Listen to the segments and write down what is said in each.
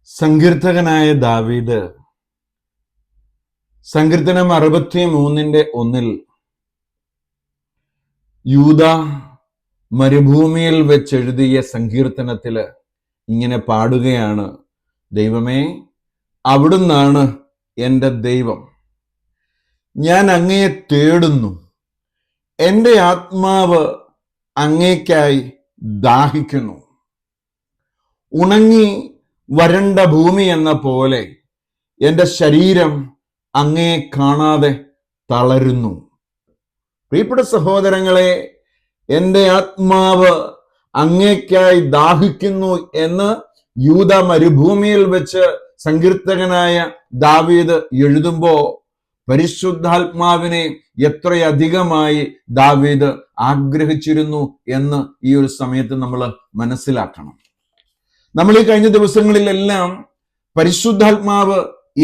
സങ്കീർത്തകനായ ദാവീദ് സങ്കീർത്തനം 63:1 യൂദ മരുഭൂമിയിൽ വെച്ചെഴുതിയ സങ്കീർത്തനത്തില് ഇങ്ങനെ പാടുകയാണ്: ദൈവമേ, അവിടുന്നാണ് എൻ്റെ ദൈവം, ഞാൻ അങ്ങയെ തേടുന്നു, എൻ്റെ ആത്മാവ് അങ്ങേക്കായി ദാഹിക്കുന്നു. ഉണങ്ങി വരണ്ട ഭൂമി എന്ന പോലെ എൻ്റെ ശരീരം അങ്ങയെ കാണാതെ തളരുന്നു. പ്രിയപ്പെട്ട സഹോദരങ്ങളെ, എൻ്റെ ആത്മാവ് അങ്ങേക്കായി ദാഹിക്കുന്നു എന്ന് യൂദ മരുഭൂമിയിൽ വെച്ച് സങ്കീർത്തകനായ ദാവീദ് എഴുതുമ്പോ പരിശുദ്ധാത്മാവിനെ എത്രയധികമായി ദാവീദ് ആഗ്രഹിച്ചിരുന്നു എന്ന് ഈ ഒരു സമയത്ത് നമ്മൾ മനസ്സിലാക്കണം. നമ്മൾ ഈ കഴിഞ്ഞ ദിവസങ്ങളിലെല്ലാം പരിശുദ്ധാത്മാവ്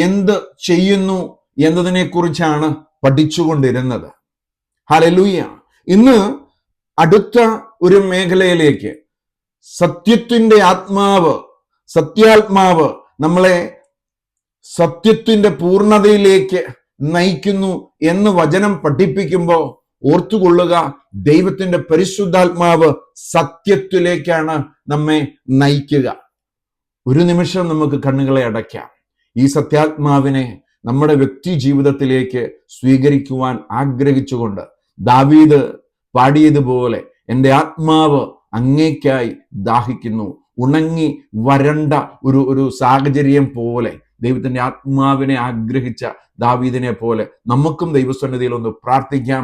എന്ത് ചെയ്യുന്നു എന്നതിനെ കുറിച്ചാണ് പഠിച്ചുകൊണ്ടിരുന്നത്. ഹല്ലേലൂയ. ഇന്ന് അടുത്ത ഒരു മേഖലയിലേക്ക് സത്യത്തിന്റെ ആത്മാവ്, സത്യാത്മാവ് നമ്മളെ സത്യത്തിന്റെ പൂർണ്ണതയിലേക്ക് നയിക്കുന്നു എന്ന് വചനം പഠിപ്പിക്കുമ്പോൾ ഓർത്തുകൊള്ളുക, ദൈവത്തിന്റെ പരിശുദ്ധാത്മാവ് സത്യത്തിലേക്കാണ് നമ്മെ നയിക്കുക. ഒരു നിമിഷം നമുക്ക് കണ്ണുകളെ അടയ്ക്കാം. ഈ സത്യാത്മാവിനെ നമ്മുടെ വ്യക്തി ജീവിതത്തിലേക്ക് സ്വീകരിക്കുവാൻ ആഗ്രഹിച്ചുകൊണ്ട് ദാവീദ് പാടിയതുപോലെ എൻ്റെ ആത്മാവ് അങ്ങേക്കായി ദാഹിക്കുന്നു. ഉണങ്ങി വരണ്ട ഒരു സാഹചര്യം പോലെ ദൈവത്തിന്റെ ആത്മാവിനെ ആഗ്രഹിച്ച ദാവീദിനെ പോലെ നമുക്കും ദൈവസന്നിധിയിൽ ഒന്ന് പ്രാർത്ഥിക്കാം.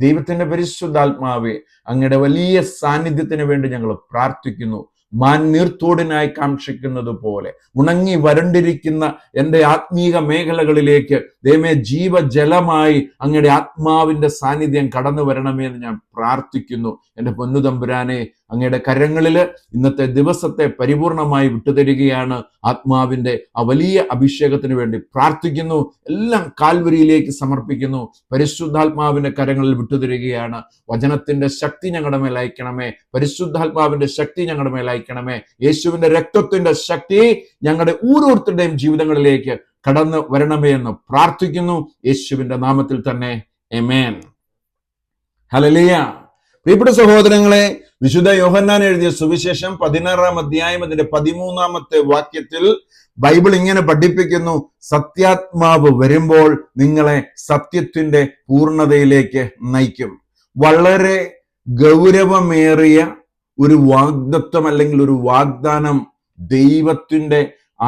ദൈവത്തിന്റെ പരിശുദ്ധാത്മാവെ, അങ്ങയുടെ വലിയ സാന്നിധ്യത്തിന് വേണ്ടി ഞങ്ങൾ പ്രാർത്ഥിക്കുന്നു. മാൻനീർത്തോടിനായി കാക്ഷിക്കുന്നത് പോലെ ഉണങ്ങി വരണ്ടിരിക്കുന്ന എൻ്റെ ആത്മീക മേഖലകളിലേക്ക് ദൈവമേ ജീവജലമായി അങ്ങയുടെ ആത്മാവിന്റെ സാന്നിധ്യം കടന്നു വരണമേ എന്ന് ഞാൻ പ്രാർത്ഥിക്കുന്നു. എൻ്റെ പൊന്നുതമ്പുരാനെ, അങ്ങയുടെ കരങ്ങളിൽ ഇന്നത്തെ ദിവസത്തെ പരിപൂർണമായി വിട്ടുതരികയാണ്. ആത്മാവിന്റെ ആ വലിയ അഭിഷേകത്തിന് വേണ്ടി പ്രാർത്ഥിക്കുന്നു. എല്ലാം കാൽവരിയിലേക്ക് സമർപ്പിക്കുന്നു. പരിശുദ്ധാത്മാവിന്റെ കരങ്ങളിൽ വിട്ടുതരികയാണ്. വചനത്തിന്റെ ശക്തി ഞങ്ങളുടെ മേൽ അയക്കണമേ. പരിശുദ്ധാത്മാവിന്റെ ശക്തി ഞങ്ങളുടെ മേൽ അയക്കണമേ. യേശുവിന്റെ രക്തത്തിന്റെ ശക്തി ഞങ്ങളുടെ ഓരോരുത്തരുടെയും ജീവിതങ്ങളിലേക്ക് കടന്നു വരണമേ എന്ന് പ്രാർത്ഥിക്കുന്നു. യേശുവിന്റെ നാമത്തിൽ തന്നെ ആമേൻ. ഹല്ലേലൂയ. പ്രിയപ്പെട്ട സഹോദരങ്ങളെ, വിശുദ്ധ യോഹന്നാൻ എഴുതിയ സുവിശേഷം 16-ാം അധ്യായം അതിന്റെ 13-ാമത്തെ വാക്യത്തിൽ ബൈബിൾ ഇങ്ങനെ പഠിപ്പിക്കുന്നു: സത്യാത്മാവ് വരുമ്പോൾ നിങ്ങളെ സത്യത്തിന്റെ പൂർണ്ണതയിലേക്ക് നയിക്കും. വളരെ ഗൗരവമേറിയ ഒരു വാഗ്ദത്വം അല്ലെങ്കിൽ ഒരു വാഗ്ദാനം ദൈവത്തിന്റെ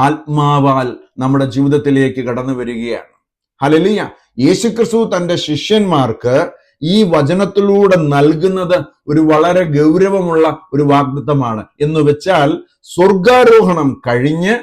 ആത്മാവാൽ നമ്മുടെ ജീവിതത്തിലേക്ക് കടന്നു വരികയാണ്. ഹല്ലേലൂയ. യേശുക്രിസ്തു തന്റെ ശിഷ്യന്മാർക്ക് ഈ വചനത്തിലൂടെ നൽകുന്നത് ഒരു വളരെ ഗൗരവമുള്ള ഒരു വാഗ്ദത്തമാണ്. എന്ന് വെച്ചാൽ, സ്വർഗാരോഹണം കഴിഞ്ഞ്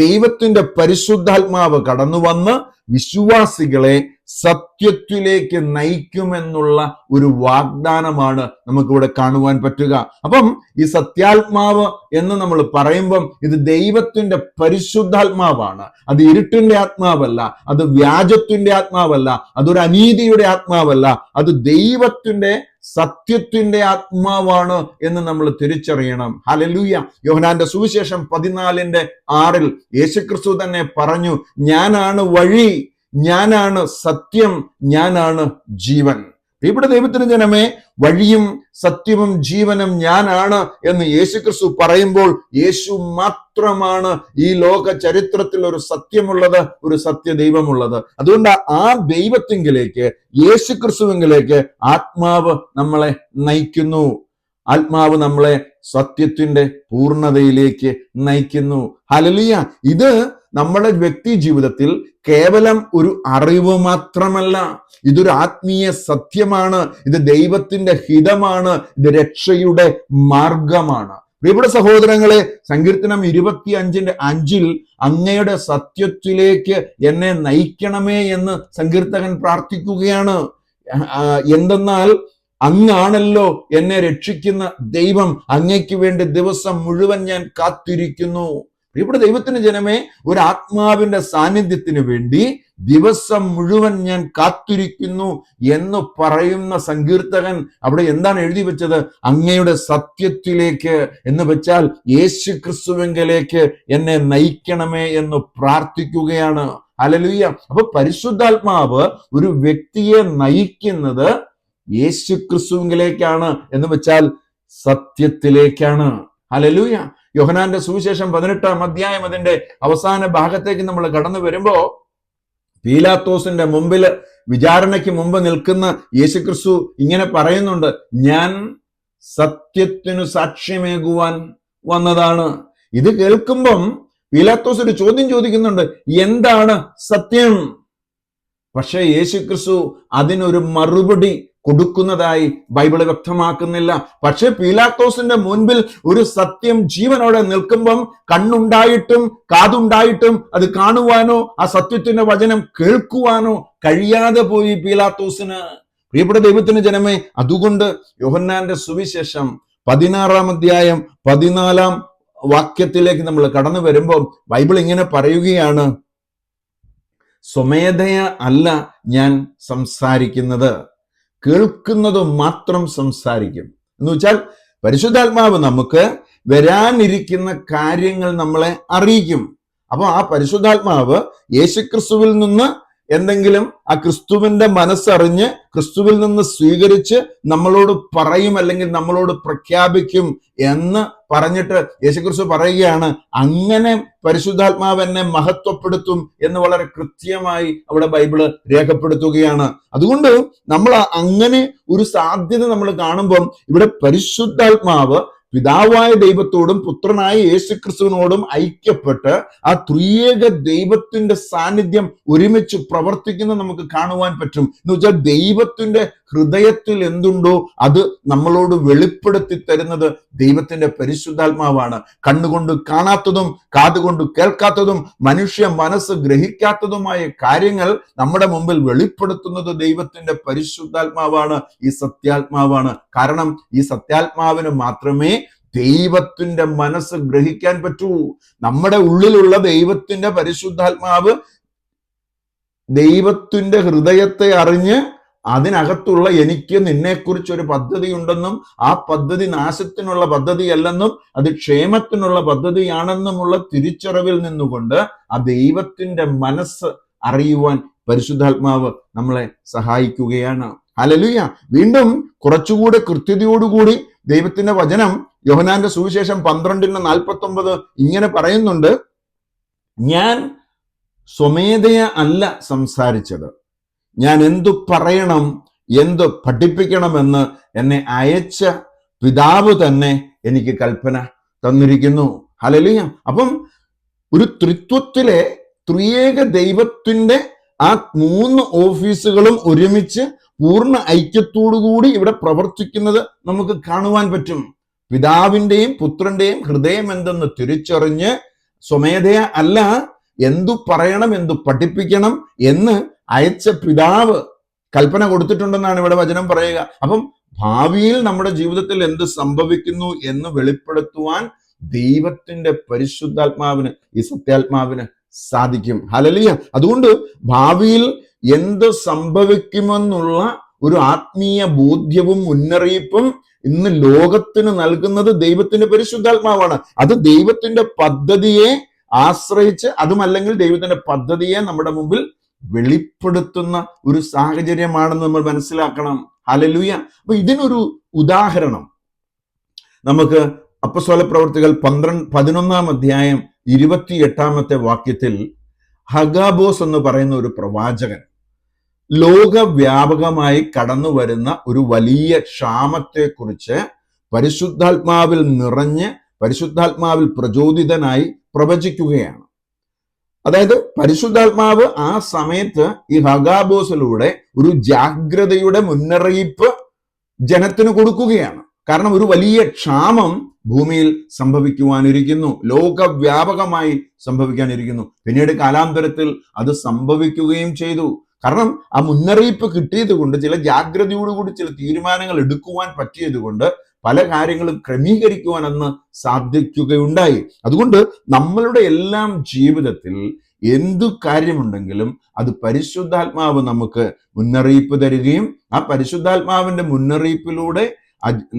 ദൈവത്തിന്റെ പരിശുദ്ധാത്മാവ് കടന്നു വന്ന് വിശ്വാസികളെ സത്യത്തിലേക്ക് നയിക്കുമെന്നുള്ള ഒരു വാഗ്ദാനമാണ് നമുക്കിവിടെ കാണുവാൻ പറ്റുക. അപ്പം ഈ സത്യാത്മാവ് എന്ന് നമ്മൾ പറയുമ്പം ഇത് ദൈവത്തിന്റെ പരിശുദ്ധാത്മാവാണ്. അത് ഇരുട്ടിന്റെ ആത്മാവല്ല, അത് വ്യാജത്തിന്റെ ആത്മാവല്ല, അതൊരു അനീതിയുടെ ആത്മാവല്ല, അത് ദൈവത്തിന്റെ സത്യത്തിന്റെ ആത്മാവാണ് എന്ന് നമ്മൾ തിരിച്ചറിയണം. ഹല്ലേലൂയ. യോഹന്നാന്റെ സുവിശേഷം 14:6 യേശുക്രിസ്തു തന്നെ പറഞ്ഞു: ഞാനാണ് വഴി, ഞാനാണ് സത്യം, ഞാനാണ് ജീവൻ. ഇവിടെ ദൈവത്തിന് ജനമേ, വഴിയും സത്യവും ജീവനും ഞാനാണ് എന്ന് യേശുക്രിസ്തു പറയുമ്പോൾ യേശു മാത്രമാണ് ഈ ലോക ചരിത്രത്തിൽ ഒരു സത്യമുള്ളത്, ഒരു സത്യദൈവമുള്ളത്. അതുകൊണ്ട് ആ ദൈവത്തിങ്കിലേക്ക്, യേശുക്രിസ്തുവിങ്കിലേക്ക് ആത്മാവ് നമ്മളെ നയിക്കുന്നു. ആത്മാവ് നമ്മളെ സത്യത്തിന്റെ പൂർണ്ണതയിലേക്ക് നയിക്കുന്നു. ഹല്ലേലൂയ. ഇത് നമ്മുടെ വ്യക്തി ജീവിതത്തിൽ കേവലം ഒരു അറിവ് മാത്രമല്ല, ഇതൊരു ആത്മീയ സത്യമാണ്. ഇത് ദൈവത്തിന്റെ ഹിതമാണ്. ഇത് രക്ഷയുടെ മാർഗമാണ്. പ്രിയപ്പെട്ട സഹോദരങ്ങളെ, സങ്കീർത്തനം 25:5 അങ്ങയുടെ സത്യത്തിലേക്ക് എന്നെ നയിക്കണമേ എന്ന് സങ്കീർത്തകൻ പ്രാർത്ഥിക്കുകയാണ്. എന്തെന്നാൽ അങ്ങാണല്ലോ എന്നെ രക്ഷിക്കുന്ന ദൈവം, അങ്ങയ്ക്ക് വേണ്ടി ദിവസം മുഴുവൻ ഞാൻ കാത്തിരിക്കുന്നു. ഇവിടെ ദൈവത്തിന് ജനമേ, ഒരു ആത്മാവിന്റെ സാന്നിധ്യത്തിന് വേണ്ടി ദിവസം മുഴുവൻ ഞാൻ കാത്തിരിക്കുന്നു എന്ന് പറയുന്ന സങ്കീർത്തകൻ അവിടെ എന്താണ് എഴുതി വെച്ചത്? അങ്ങയുടെ സത്യത്തിലേക്ക് എന്ന് വെച്ചാൽ യേശു ക്രിസ്തുവിങ്കലേക്ക് എന്നെ നയിക്കണമേ എന്ന് പ്രാർത്ഥിക്കുകയാണ്. ഹല്ലേലൂയ. അപ്പൊ പരിശുദ്ധാത്മാവ് ഒരു വ്യക്തിയെ നയിക്കുന്നത് യേശു ക്രിസ്തുവിലേക്കാണ് എന്ന് വെച്ചാൽ സത്യത്തിലേക്കാണ്. ഹല്ലേലൂയ. യോഹന്നാന്റെ സുവിശേഷം 18-ാം അധ്യായം അതിന്റെ അവസാന ഭാഗത്തേക്ക് നമ്മൾ കടന്നു വരുമ്പോ പീലാത്തോസിന്റെ മുമ്പിൽ വിചാരണയ്ക്ക് മുമ്പ് നിൽക്കുന്ന യേശുക്രിസ്തു ഇങ്ങനെ പറയുന്നുണ്ട്, ഞാൻ സത്യത്തിനു സാക്ഷ്യമേകുവാൻ വന്നതാണ്. ഇത് കേൾക്കുമ്പം പീലാത്തോസ് ഒരു ചോദ്യം ചോദിക്കുന്നുണ്ട്, എന്താണ് സത്യം? പക്ഷേ യേശുക്രിസ്തു അതിനൊരു മറുപടി കൊടുക്കുന്നതായി ബൈബിള് വ്യക്തമാക്കുന്നില്ല. പക്ഷെ പീലാത്തോസിന്റെ മുൻപിൽ ഒരു സത്യം ജീവനോടെ നിൽക്കുമ്പം കണ്ണുണ്ടായിട്ടും കാതുണ്ടായിട്ടും അത് കാണുവാനോ ആ സത്യത്തിന്റെ വചനം കേൾക്കുവാനോ കഴിയാതെ പോയി പീലാത്തോസിന്. പ്രിയപ്പെട്ട ദൈവത്തിന് ജനമേ, അതുകൊണ്ട് യോഹന്നാന്റെ സുവിശേഷം 16-ാം അധ്യായം 14-ാം വാക്യത്തിലേക്ക് നമ്മൾ കടന്നു വരുമ്പോൾ ബൈബിൾ ഇങ്ങനെ പറയുകയാണ്, സ്വമേധയ അല്ല ഞാൻ സംസാരിക്കുന്നത്, കേൾക്കുന്നത് മാത്രം സംസാരിക്കും. എന്ന് വെച്ചാൽ പരിശുദ്ധാത്മാവ് നമുക്ക് വരാനിരിക്കുന്ന കാര്യങ്ങൾ നമ്മളെ അറിയിക്കും. അപ്പൊ ആ പരിശുദ്ധാത്മാവ് യേശുക്രിസ്തുവിൽ നിന്ന് എന്തെങ്കിലും ആ ക്രിസ്തുവിന്റെ മനസ്സറിഞ്ഞ് ക്രിസ്തുവിൽ നിന്ന് സ്വീകരിച്ച് നമ്മളോട് പറയും, അല്ലെങ്കിൽ നമ്മളോട് പ്രഖ്യാപിക്കും എന്ന് പറഞ്ഞിട്ട് യേശുക്രിസ്തു പറയുകയാണ്, അങ്ങനെ പരിശുദ്ധാത്മാവ് എന്നെ മഹത്വപ്പെടുത്തും എന്ന് വളരെ കൃത്യമായി അവിടെ ബൈബിള് രേഖപ്പെടുത്തുകയാണ്. അതുകൊണ്ട് നമ്മൾ അങ്ങനെ ഒരു സാധ്യത നമ്മൾ കാണുമ്പം ഇവിടെ പരിശുദ്ധാത്മാവ് പിതാവായ ദൈവത്തോടും പുത്രനായ യേശുക്രിസ്തുവിനോടും ഐക്യപ്പെട്ട് ആ ത്രിയേക ദൈവത്തിന്റെ സാന്നിധ്യം ഒരുമിച്ച് പ്രവർത്തിക്കുന്ന നമുക്ക് കാണുവാൻ പറ്റും. എന്ന് വെച്ചാൽ ദൈവത്തിന്റെ ഹൃദയത്തിൽ എന്തുണ്ടോ അത് നമ്മളോട് വെളിപ്പെടുത്തി തരുന്നത് ദൈവത്തിന്റെ പരിശുദ്ധാത്മാവാണ്. കണ്ണുകൊണ്ട് കാണാത്തതും കാതുകൊണ്ട് കേൾക്കാത്തതും മനുഷ്യ മനസ്സ് ഗ്രഹിക്കാത്തതുമായ കാര്യങ്ങൾ നമ്മുടെ മുമ്പിൽ വെളിപ്പെടുത്തുന്നത് ദൈവത്തിന്റെ പരിശുദ്ധാത്മാവാണ്, ഈ സത്യാത്മാവാണ്. കാരണം ഈ സത്യാത്മാവിന് മാത്രമേ ദൈവത്തിന്റെ മനസ്സ് ഗ്രഹിക്കാൻ പറ്റൂ. നമ്മുടെ ഉള്ളിലുള്ള ദൈവത്തിന്റെ പരിശുദ്ധാത്മാവ് ദൈവത്തിന്റെ ഹൃദയത്തെ അറിഞ്ഞ് അതിനകത്തുള്ള എനിക്ക് നിന്നെക്കുറിച്ച് ഒരു പദ്ധതി ഉണ്ടെന്നും ആ പദ്ധതി നാശത്തിനുള്ള പദ്ധതിയല്ലെന്നും അത് ക്ഷേമത്തിനുള്ള പദ്ധതിയാണെന്നുമുള്ള തിരിച്ചറിവിൽ നിന്നുകൊണ്ട് ആ ദൈവത്തിന്റെ മനസ്സ് അറിയുവാൻ പരിശുദ്ധാത്മാവ് നമ്മളെ സഹായിക്കുകയാണ്. ഹല്ലേലൂയ. വീണ്ടും കുറച്ചുകൂടെ കൃത്യതയോടുകൂടി ദൈവത്തിന്റെ വചനം യോഹന്നാന്റെ സുവിശേഷം 12:49 ഇങ്ങനെ പറയുന്നുണ്ട്, ഞാൻ സ്വമേധയ അല്ല സംസാരിച്ചത്, ഞാൻ എന്തു പറയണം എന്തു പഠിപ്പിക്കണമെന്ന് എന്നെ അയച്ച പിതാവ് തന്നെ എനിക്ക് കൽപ്പന തന്നിരിക്കുന്നു. ഹല്ലേലൂയ. അപ്പം ഒരു ത്രിത്വത്തിലെ ത്രിയേക ദൈവത്തിന്റെ ആ 3 ഓഫീസുകളും ഒരുമിച്ച് പൂർണ്ണ ഐക്യത്തോടുകൂടി ഇവിടെ പ്രവർത്തിക്കുന്നത് നമുക്ക് കാണുവാൻ പറ്റും. പിതാവിന്റെയും പുത്രന്റെയും ഹൃദയം എന്തെന്ന് തിരിച്ചറിഞ്ഞ് സ്വമേധയ അല്ല എന്തു പറയണം എന്തു പഠിപ്പിക്കണം എന്ന് അയച്ച പിതാവ് കൽപ്പന കൊടുത്തിട്ടുണ്ടെന്നാണ് ഇവിടെ വചനം പറയുക. അപ്പം ഭാവിയിൽ നമ്മുടെ ജീവിതത്തിൽ എന്ത് സംഭവിക്കുന്നു എന്ന് വെളിപ്പെടുത്തുവാൻ ദൈവത്തിന്റെ പരിശുദ്ധാത്മാവിന്, ഈ സത്യാത്മാവിന് സാധിക്കും. ഹല്ലേലൂയ. അതുകൊണ്ട് ഭാവിയിൽ എന്ത് സംഭവിക്കുമെന്നുള്ള ഒരു ആത്മീയ ബോധ്യവും മുന്നറിയിപ്പും ഇന്ന് ലോകത്തിന് നൽകുന്നത് ദൈവത്തിന്റെ പരിശുദ്ധാത്മാവാണ്. അത് ദൈവത്തിന്റെ പദ്ധതിയെ ആശ്രയിച്ച്, അതുമല്ലെങ്കിൽ ദൈവത്തിന്റെ പദ്ധതിയെ നമ്മുടെ മുമ്പിൽ വെളിപ്പെടുത്തുന്ന ഒരു സാഹചര്യമാണെന്ന് നമ്മൾ മനസ്സിലാക്കണം. ഹല്ലേലൂയ. അപ്പൊ ഇതിനൊരു ഉദാഹരണം നമുക്ക് അപ്പോസ്തല പ്രവൃത്തികൾ 11-ാം അധ്യായം 28-ാമത്തെ വാക്യത്തിൽ ഹഗാബോസ് എന്ന് പറയുന്ന ഒരു പ്രവാചകൻ ലോകവ്യാപകമായി കടന്നു വരുന്ന ഒരു വലിയ ക്ഷാമത്തെക്കുറിച്ച് പരിശുദ്ധാത്മാവിൽ നിറഞ്ഞ് പരിശുദ്ധാത്മാവിൽ പ്രചോദിതനായി പ്രവചിക്കുകയാണ്. അതായത് പരിശുദ്ധാത്മാവ് ആ സമയത്ത് ഈ ഹഗാബോസിലൂടെ ഒരു ജാഗ്രതയുടെ മുന്നറിയിപ്പ് ജനത്തിന് കൊടുക്കുകയാണ്. കാരണം ഒരു വലിയ ക്ഷാമം ഭൂമിയിൽ സംഭവിക്കുവാനിരിക്കുന്നു, ലോകവ്യാപകമായി സംഭവിക്കാനിരിക്കുന്നു. പിന്നീട് കാലാന്തരത്തിൽ അത് സംഭവിക്കുകയും ചെയ്തു. കാരണം ആ മുന്നറിയിപ്പ് കിട്ടിയത് കൊണ്ട്, ചില ജാഗ്രതയോടുകൂടി ചില തീരുമാനങ്ങൾ എടുക്കുവാൻ പറ്റിയത് കൊണ്ട് പല കാര്യങ്ങളും ക്രമീകരിക്കുവാൻ അന്ന് സാധിക്കുകയുണ്ടായി. അതുകൊണ്ട് നമ്മളുടെ എല്ലാം ജീവിതത്തിൽ എന്തു കാര്യമുണ്ടെങ്കിലും അത് പരിശുദ്ധാത്മാവ് നമുക്ക് മുന്നറിയിപ്പ് തരികയും ആ പരിശുദ്ധാത്മാവിന്റെ മുന്നറിയിപ്പിലൂടെ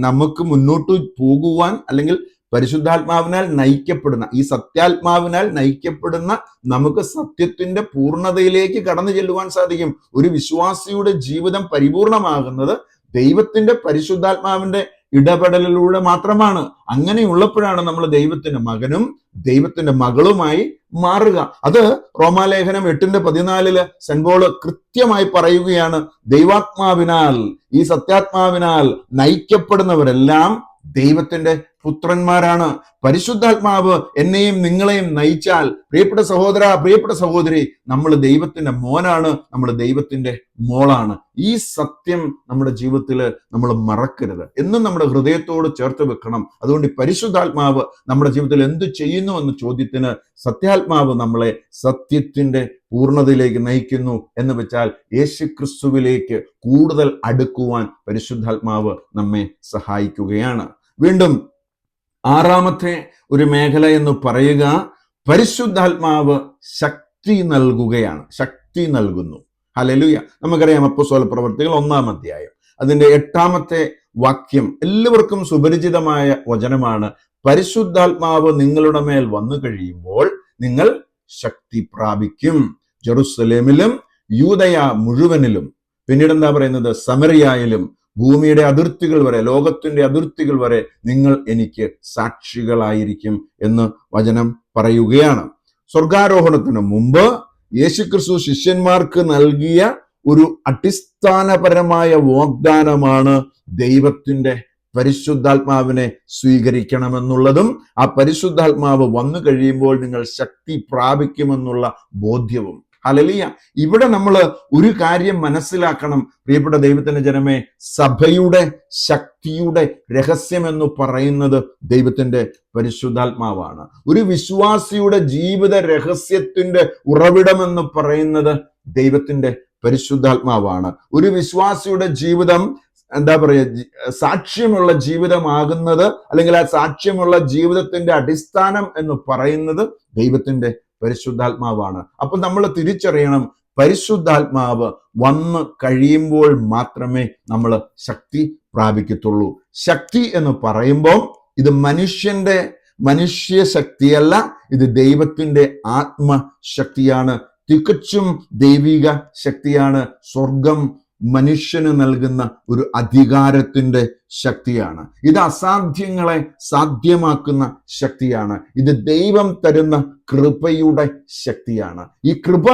നമുക്ക് മുന്നോട്ട് പോകുവാൻ, അല്ലെങ്കിൽ പരിശുദ്ധാത്മാവിനാൽ നയിക്കപ്പെടുന്ന, ഈ സത്യാത്മാവിനാൽ നയിക്കപ്പെടുന്ന നമുക്ക് സത്യത്തിന്റെ പൂർണ്ണതയിലേക്ക് കടന്നു ചെല്ലുവാൻ സാധിക്കും. ഒരു വിശ്വാസിയുടെ ജീവിതം പരിപൂർണമാകുന്നത് ദൈവത്തിന്റെ പരിശുദ്ധാത്മാവിന്റെ ഇടപെടലിലൂടെ മാത്രമാണ്. അങ്ങനെയുള്ളപ്പോഴാണ് നമ്മൾ ദൈവത്തിന്റെ മകനും ദൈവത്തിന്റെ മകളുമായി മാറുക. അത് റോമാലേഖനം 8:14 സെന്റ് പോൾ കൃത്യമായി പറയുകയാണ്. ദൈവാത്മാവിനാൽ, ഈ സത്യാത്മാവിനാൽ നയിക്കപ്പെടുന്നവരെല്ലാം ദൈവത്തിന്റെ പുത്രന്മാരാണ്. പരിശുദ്ധാത്മാവ് എന്നെയും നിങ്ങളെയും നയിച്ചാൽ, പ്രിയപ്പെട്ട സഹോദര, പ്രിയപ്പെട്ട സഹോദരി, നമ്മൾ ദൈവത്തിന്റെ മോനാണ്, നമ്മൾ ദൈവത്തിന്റെ മോളാണ്. ഈ സത്യം നമ്മുടെ ജീവിതത്തിൽ നമ്മൾ മറക്കരുത്, എന്നും നമ്മുടെ ഹൃദയത്തോട് ചേർത്ത് വെക്കണം. അതുകൊണ്ട് പരിശുദ്ധാത്മാവ് നമ്മുടെ ജീവിതത്തിൽ എന്ത് ചെയ്യുന്നു എന്ന ചോദ്യത്തിന് സത്യാത്മാവ് നമ്മളെ സത്യത്തിന്റെ പൂർണ്ണതയിലേക്ക് നയിക്കുന്നു എന്ന് വെച്ചാൽ യേശുക്രിസ്തുവിലേക്ക് കൂടുതൽ അടുക്കുവാൻ പരിശുദ്ധാത്മാവ് നമ്മെ സഹായിക്കുകയാണ്. വീണ്ടും ആറാമത്തെ ഒരു മേഖല എന്ന് പറയുക, പരിശുദ്ധാത്മാവ് ശക്തി നൽകുകയാണ്, ശക്തി നൽകുന്നു. ഹല്ലേലൂയ. നമുക്കറിയാം അപ്പോസ്തല പ്രവൃത്തികൾ 1-ാം അധ്യായം അതിന്റെ 8-ാമത്തെ വാക്യം എല്ലാവർക്കും സുപരിചിതമായ വചനമാണ്. പരിശുദ്ധാത്മാവ് നിങ്ങളുടെ മേൽ വന്നു കഴിയുമ്പോൾ നിങ്ങൾ ശക്തി പ്രാപിക്കും. ജെറുസലേമിലും യൂദയ മുഴുവനിലും, പിന്നീട് എന്താ പറയുന്നത്, സമറിയായിലും ഭൂമിയുടെ അതിർത്തികൾ വരെ, ലോകത്തിന്റെ അതിർത്തികൾ വരെ നിങ്ങൾ എനിക്ക് സാക്ഷികളായിരിക്കും എന്ന് വചനം പറയുകയാണ്. സ്വർഗാരോഹണത്തിന് മുമ്പ് യേശുക്രിസ്തു ശിഷ്യന്മാർക്ക് നൽകിയ ഒരു അടിസ്ഥാനപരമായ വാഗ്ദാനമാണ് ദൈവത്തിന്റെ പരിശുദ്ധാത്മാവിനെ സ്വീകരിക്കണമെന്നുള്ളതും ആ പരിശുദ്ധാത്മാവ് വന്നു കഴിയുമ്പോൾ നിങ്ങൾ ശക്തി പ്രാപിക്കുമെന്നുള്ള ബോധ്യവും. ഹല്ലേലൂയ. ഇവിടെ നമ്മൾ ഒരു കാര്യം മനസ്സിലാക്കണം, പ്രിയപ്പെട്ട ദൈവത്തിന്റെ ജനമേ, സഭയുടെ ശക്തിയുടെ രഹസ്യം എന്ന് പറയുന്നത് ദൈവത്തിന്റെ പരിശുദ്ധാത്മാവാണ്. ഒരു വിശ്വാസിയുടെ ജീവിത രഹസ്യത്തിന്റെ ഉറവിടം എന്ന് പറയുന്നത് ദൈവത്തിന്റെ പരിശുദ്ധാത്മാവാണ്. ഒരു വിശ്വാസിയുടെ ജീവിതം എന്താ പറയുക, സാക്ഷ്യമുള്ള ജീവിതമാകുന്നത്, അല്ലെങ്കിൽ ആ സാക്ഷ്യമുള്ള ജീവിതത്തിന്റെ അടിസ്ഥാനം എന്ന് പറയുന്നത് ദൈവത്തിന്റെ പരിശുദ്ധാത്മാവാണ്. അപ്പൊ നമ്മൾ തിരിച്ചറിയണം, പരിശുദ്ധാത്മാവ് വന്ന് കഴിയുമ്പോൾ മാത്രമേ നമ്മൾ ശക്തി പ്രാപിക്കത്തുള്ളൂ. ശക്തി എന്ന് പറയുമ്പോൾ ഇത് മനുഷ്യ ശക്തിയല്ല, ഇത് ദൈവത്തിന്റെ ആത്മശക്തിയാണ്, തികച്ചും ദൈവിക ശക്തിയാണ്. സ്വർഗം മനുഷ്യന് നൽകുന്ന ഒരു അധികാരത്തിന്റെ ശക്തിയാണ്. ഇത് അസാധ്യങ്ങളെ സാധ്യമാക്കുന്ന ശക്തിയാണ്. ഇത് ദൈവം തരുന്ന കൃപയുടെ ശക്തിയാണ്. ഈ കൃപ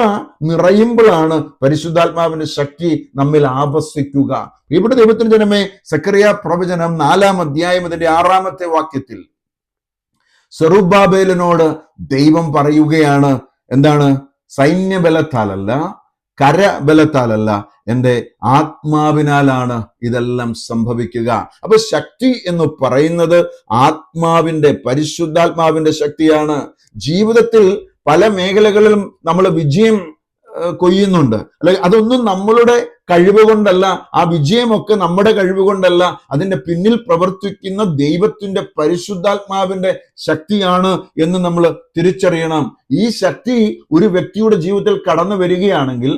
നിറയുമ്പോഴാണ് പരിശുദ്ധാത്മാവിന്റെ ശക്തി നമ്മിൽ ആവസിക്കുക. ഇവിടെ ദൈവത്തിന്റെ ജനമേ, സെക്കറിയ പ്രവചനം 4-ാം അധ്യായം അതിന്റെ 6-ാമത്തെ വാക്യത്തിൽ സെറുബ്ബാബേലിനോട് ദൈവം പറയുകയാണ്, എന്താണ്? സൈന്യബലത്താലല്ല, കരബലത്താലല്ല, എൻ്റെ ആത്മാവിനാലാണ് ഇതെല്ലാം സംഭവിക്കുക. അപ്പൊ ശക്തി എന്ന് പറയുന്നത് ആത്മാവിന്റെ, പരിശുദ്ധാത്മാവിന്റെ ശക്തിയാണ്. ജീവിതത്തിൽ പല മേഖലകളിലും നമ്മൾ വിജയം കൊയ്യുന്നുണ്ട്, അല്ലെങ്കിൽ അതൊന്നും നമ്മളുടെ കഴിവ് കൊണ്ടല്ല, ആ വിജയമൊക്കെ നമ്മുടെ കഴിവ് കൊണ്ടല്ല, അതിന്റെ പിന്നിൽ പ്രവർത്തിക്കുന്ന ദൈവത്തിന്റെ പരിശുദ്ധാത്മാവിന്റെ ശക്തിയാണ് എന്ന് നമ്മൾ തിരിച്ചറിയണം. ഈ ശക്തി ഒരു വ്യക്തിയുടെ ജീവിതത്തിൽ കടന്നു വരികയാണെങ്കിൽ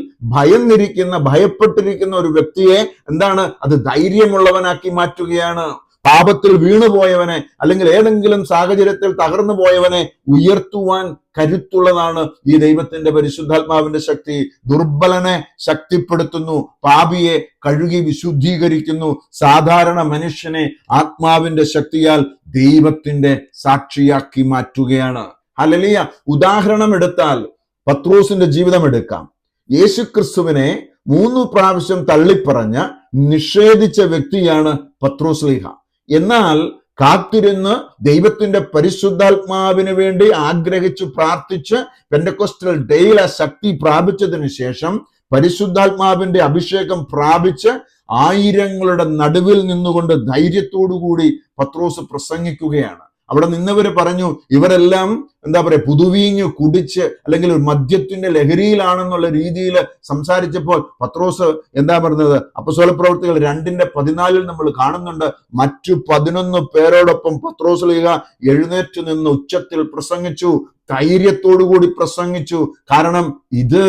ഭയപ്പെട്ടിരിക്കുന്ന ഒരു വ്യക്തിയെ എന്താണ്, അത് ധൈര്യമുള്ളവനാക്കി മാറ്റുകയാണ്. പാപത്തിൽ വീണുപോയവനെ, അല്ലെങ്കിൽ ഏതെങ്കിലും സാഹചര്യത്തിൽ തകർന്നു പോയവനെ ഉയർത്തുവാൻ കരുത്തുള്ളതാണ് ഈ ദൈവത്തിന്റെ പരിശുദ്ധാത്മാവിന്റെ ശക്തി. ദുർബലനെ ശക്തിപ്പെടുത്തുന്നു, പാപിയെ കഴുകി വിശുദ്ധീകരിക്കുന്നു. സാധാരണ മനുഷ്യനെ ആത്മാവിന്റെ ശക്തിയാൽ ദൈവത്തിന്റെ സാക്ഷിയാക്കി മാറ്റുകയാണ്. ഹല്ലേലൂയ. ഉദാഹരണം എടുത്താൽ പത്രോസിന്റെ ജീവിതം എടുക്കാം. യേശുക്രിസ്തുവിനെ 3 പ്രാവശ്യം തള്ളിപ്പറഞ്ഞ നിഷേധിച്ച വ്യക്തിയാണ് പത്രോസ്ലീഹ. എന്നാൽ കാത്തിരുന്ന് ദൈവത്തിന്റെ പരിശുദ്ധാത്മാവിന് വേണ്ടി ആഗ്രഹിച്ചു പ്രാർത്ഥിച്ച് പെന്തക്കോസ്റ്റൽ ഡേയിൽ ആ ശക്തി പ്രാപിച്ചതിന് ശേഷം പരിശുദ്ധാത്മാവിന്റെ അഭിഷേകം പ്രാപിച്ച് ആയിരങ്ങളുടെ നടുവിൽ നിന്നുകൊണ്ട് ധൈര്യത്തോടുകൂടി പത്രോസ് പ്രസംഗിക്കുകയാണ്. അവിടെ നിന്നവര് പറഞ്ഞു ഇവരെല്ലാം എന്താ പറയാ പുതുവീഞ്ഞു കുടിച്ച് അല്ലെങ്കിൽ ഒരു മദ്യത്തിന്റെ ലഹരിയിലാണെന്നുള്ള രീതിയിൽ സംസാരിച്ചപ്പോൾ പത്രോസ് എന്താ പറഞ്ഞത്? അപ്പോസ്തലപ്രവൃത്തികൾ 2:14 നമ്മൾ കാണുന്നുണ്ട്. മറ്റു 11 പേരോടൊപ്പം പത്രോസ് ശ്ലീഹ എഴുന്നേറ്റ് നിന്ന് ഉച്ചത്തിൽ പ്രസംഗിച്ചു, ധൈര്യത്തോടു കൂടി പ്രസംഗിച്ചു. കാരണം ഇത്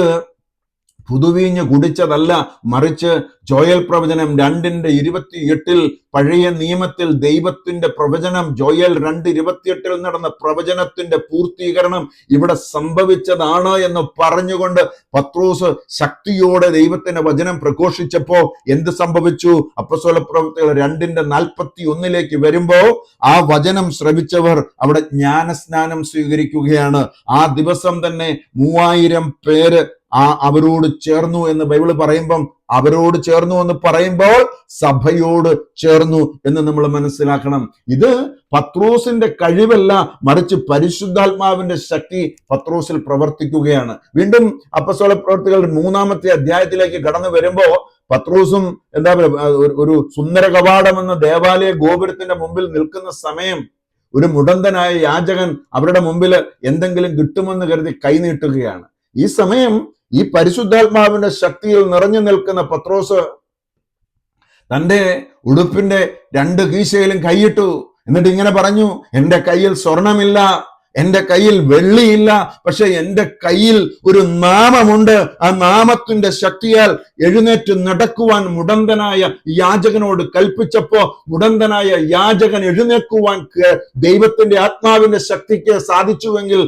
പുതുവീഞ്ഞ് കുടിച്ചതല്ല, മറിച്ച് ജോയൽ പ്രവചനം 2:28 പഴയ നിയമത്തിൽ ദൈവത്തിന്റെ പ്രവചനം ജോയൽ 2:28 നടന്ന പ്രവചനത്തിന്റെ പൂർത്തീകരണം ഇവിടെ സംഭവിച്ചതാണ് എന്ന് പറഞ്ഞുകൊണ്ട് പത്രോസ് ശക്തിയോടെ ദൈവത്തിന്റെ വചനം പ്രഘോഷിച്ചപ്പോ എന്ത് സംഭവിച്ചു? അപ്പോസ്തലപ്രവൃത്തികൾ 2:41 വരുമ്പോ ആ വചനം ശ്രവിച്ചവർ അവിടെ ജ്ഞാനസ്നാനം സ്വീകരിക്കുകയാണ്. ആ ദിവസം തന്നെ 3000 പേര് അവരോട് ചേർന്നു എന്ന് ബൈബിള് പറയുമ്പം, അവരോട് ചേർന്നു എന്ന് പറയുമ്പോൾ സഭയോട് ചേർന്നു എന്ന് നമ്മൾ മനസ്സിലാക്കണം. ഇത് പത്രോസിന്റെ കഴിവല്ല, മറിച്ച് പരിശുദ്ധാത്മാവിന്റെ ശക്തി പത്രോസിൽ പ്രവർത്തിക്കുകയാണ്. വീണ്ടും അപ്പോസ്തലപ്രവൃത്തികൾ 3-ാമത്തെ അധ്യായത്തിലേക്ക് കടന്നു വരുമ്പോ പത്രോസും എന്താ പറയുക, ഒരു സുന്ദര കവാടം എന്ന ദേവാലയ ഗോപുരത്തിന്റെ മുമ്പിൽ നിൽക്കുന്ന സമയം ഒരു മുടന്തനായ യാചകൻ അവരുടെ മുമ്പിൽ എന്തെങ്കിലും കിട്ടുമെന്ന് കരുതി കൈനീട്ടുകയാണ്. ഈ സമയം ഈ പരിശുദ്ധാത്മാവിന്റെ ശക്തിയിൽ നിറഞ്ഞു നിൽക്കുന്ന പത്രോസ് തന്റെ ഉടുപ്പിന്റെ 2 കീശയിലും കൈയിട്ടു. എന്നിട്ട് ഇങ്ങനെ പറഞ്ഞു, എന്റെ കയ്യിൽ സ്വർണമില്ല, എന്റെ കയ്യിൽ വെള്ളിയില്ല, പക്ഷെ എന്റെ കയ്യിൽ ഒരു നാമമുണ്ട്. ആ നാമത്തിന്റെ ശക്തിയാൽ എഴുന്നേറ്റ് നടക്കുവാൻ മുടന്തനായ യാചകനോട് കൽപ്പിച്ചപ്പോ മുടന്തനായ യാചകൻ എഴുന്നേൽക്കുവാൻ ദൈവത്തിന്റെ ആത്മാവിന്റെ ശക്തിക്ക് സാധിച്ചുവെങ്കിൽ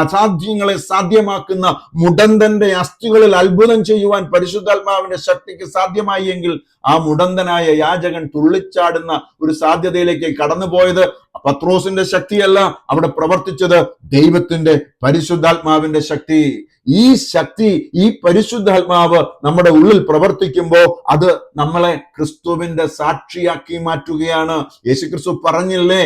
അസാധ്യങ്ങളെ സാധ്യമാക്കുന്ന മുടന്തന്റെ അസ്ഥികളിൽ അത്ഭുതം ചെയ്യുവാൻ പരിശുദ്ധാത്മാവിന്റെ ശക്തിക്ക് സാധ്യമായി എങ്കിൽ ആ മുടന്തനായ യാചകൻ തുള്ളിച്ചാടുന്ന ഒരു സാധ്യതയിലേക്ക് കടന്നുപോയത് പത്രോസിന്റെ ശക്തിയല്ല, അവിടെ പ്രവർത്തിച്ചത് ദൈവത്തിന്റെ പരിശുദ്ധാത്മാവിന്റെ ശക്തി. ഈ ശക്തി, ഈ പരിശുദ്ധാത്മാവ് നമ്മുടെ ഉള്ളിൽ പ്രവർത്തിക്കുമ്പോൾ അത് നമ്മളെ ക്രിസ്തുവിന്റെ സാക്ഷിയാക്കി മാറ്റുകയാണ്. യേശുക്രിസ്തു പറഞ്ഞില്ലേ,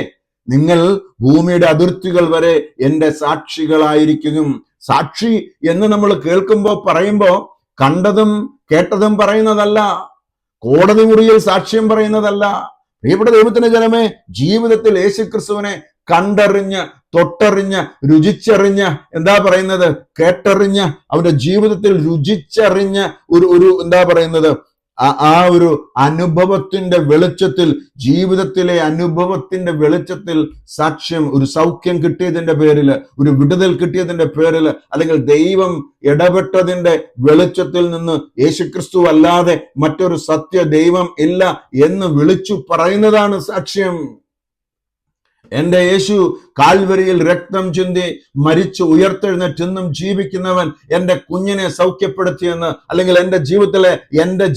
നിങ്ങൾ ഭൂമിയുടെ അതിർത്തികൾ വരെ എന്റെ സാക്ഷികളായിരിക്കും. സാക്ഷി എന്ന് നമ്മൾ പറയുമ്പോ കണ്ടതും കേട്ടതും പറയുന്നതല്ല, കോടതി മുറിയിൽ സാക്ഷ്യം പറയുന്നതല്ല. പ്രിയപ്പെട്ട ദൈവത്തിന്റെ ജനമേ, ജീവിതത്തിൽ യേശുക്രിസ്തുവിനെ കണ്ടറിഞ്ഞ്, തൊട്ടറിഞ്ഞ്, രുചിച്ചറിഞ്ഞ്, എന്താ പറയുന്നത്, കേട്ടറിഞ്ഞ്, അവന്റെ ജീവിതത്തിൽ രുചിച്ചറിഞ്ഞ് ഒരു എന്താ പറയുന്നത്, ആ ഒരു അനുഭവത്തിന്റെ വെളിച്ചത്തിൽ, ജീവിതത്തിലെ അനുഭവത്തിന്റെ വെളിച്ചത്തിൽ സാക്ഷ്യം, ഒരു സൗഖ്യം കിട്ടിയതിന്റെ പേരില്, ഒരു വിടുതൽ കിട്ടിയതിന്റെ പേരില്, അല്ലെങ്കിൽ ദൈവം ഇടപെട്ടതിന്റെ വെളിച്ചത്തിൽ നിന്ന് യേശുക്രിസ്തു അല്ലാതെ മറ്റൊരു സത്യ ദൈവം ഇല്ല എന്ന് വിളിച്ചു പറയുന്നതാണ് സാക്ഷ്യം. എന്റെ യേശു കാൽവരിയിൽ രക്തം ചിന്തി മരിച്ചു ഉയർത്തെഴുന്നേറ്റ് ഇന്നും ജീവിക്കുന്നവൻ എന്റെ കുഞ്ഞിനെ സൗഖ്യപ്പെടുത്തിയെന്ന്, അല്ലെങ്കിൽ എന്റെ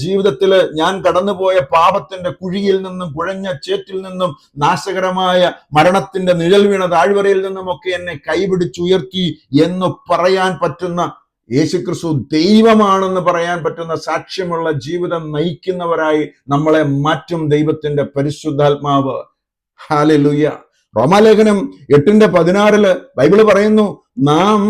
ജീവിതത്തില് ഞാൻ കടന്നുപോയ പാപത്തിന്റെ കുഴിയിൽ നിന്നും, കുഴഞ്ഞ ചേറ്റിൽ നിന്നും, നാശകരമായ മരണത്തിന്റെ നിഴൽ വീണ താഴ്വരയിൽ നിന്നുമൊക്കെ എന്നെ കൈപിടിച്ചുയർത്തി എന്ന് പറയാൻ പറ്റുന്ന, യേശുക്രിസ്തു ദൈവമാണെന്ന് പറയാൻ പറ്റുന്ന സാക്ഷ്യമുള്ള ജീവിതം നയിക്കുന്നവരായി നമ്മളെ മാറ്റും ദൈവത്തിന്റെ പരിശുദ്ധാത്മാവ്. ഹല്ലേലൂയ. റോമാലേഖനം 8:16 ബൈബിള് പറയുന്നു, നാം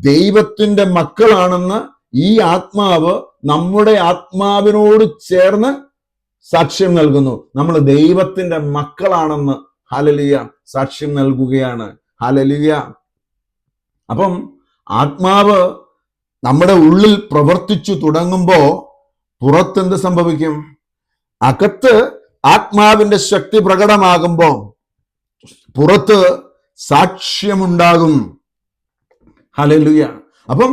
ദൈവത്തിന്റെ മക്കളാണെന്ന് ഈ ആത്മാവ് നമ്മുടെ ആത്മാവിനോട് ചേർന്ന് സാക്ഷ്യം നൽകുന്നു. നമ്മൾ ദൈവത്തിന്റെ മക്കളാണെന്ന് ഹല്ലേലൂയ സാക്ഷ്യം നൽകുകയാണ്. ഹല്ലേലൂയ. അപ്പം ആത്മാവ് നമ്മുടെ ഉള്ളിൽ പ്രവർത്തിച്ചു തുടങ്ങുമ്പോ പുറത്തെന്ത് സംഭവിക്കും? അകത്ത് ആത്മാവിന്റെ ശക്തി പ്രകടമാകുമ്പോ പുറത്ത് സാക്ഷ്യമുണ്ടാകും. ഹല്ലേലൂയ. അപ്പം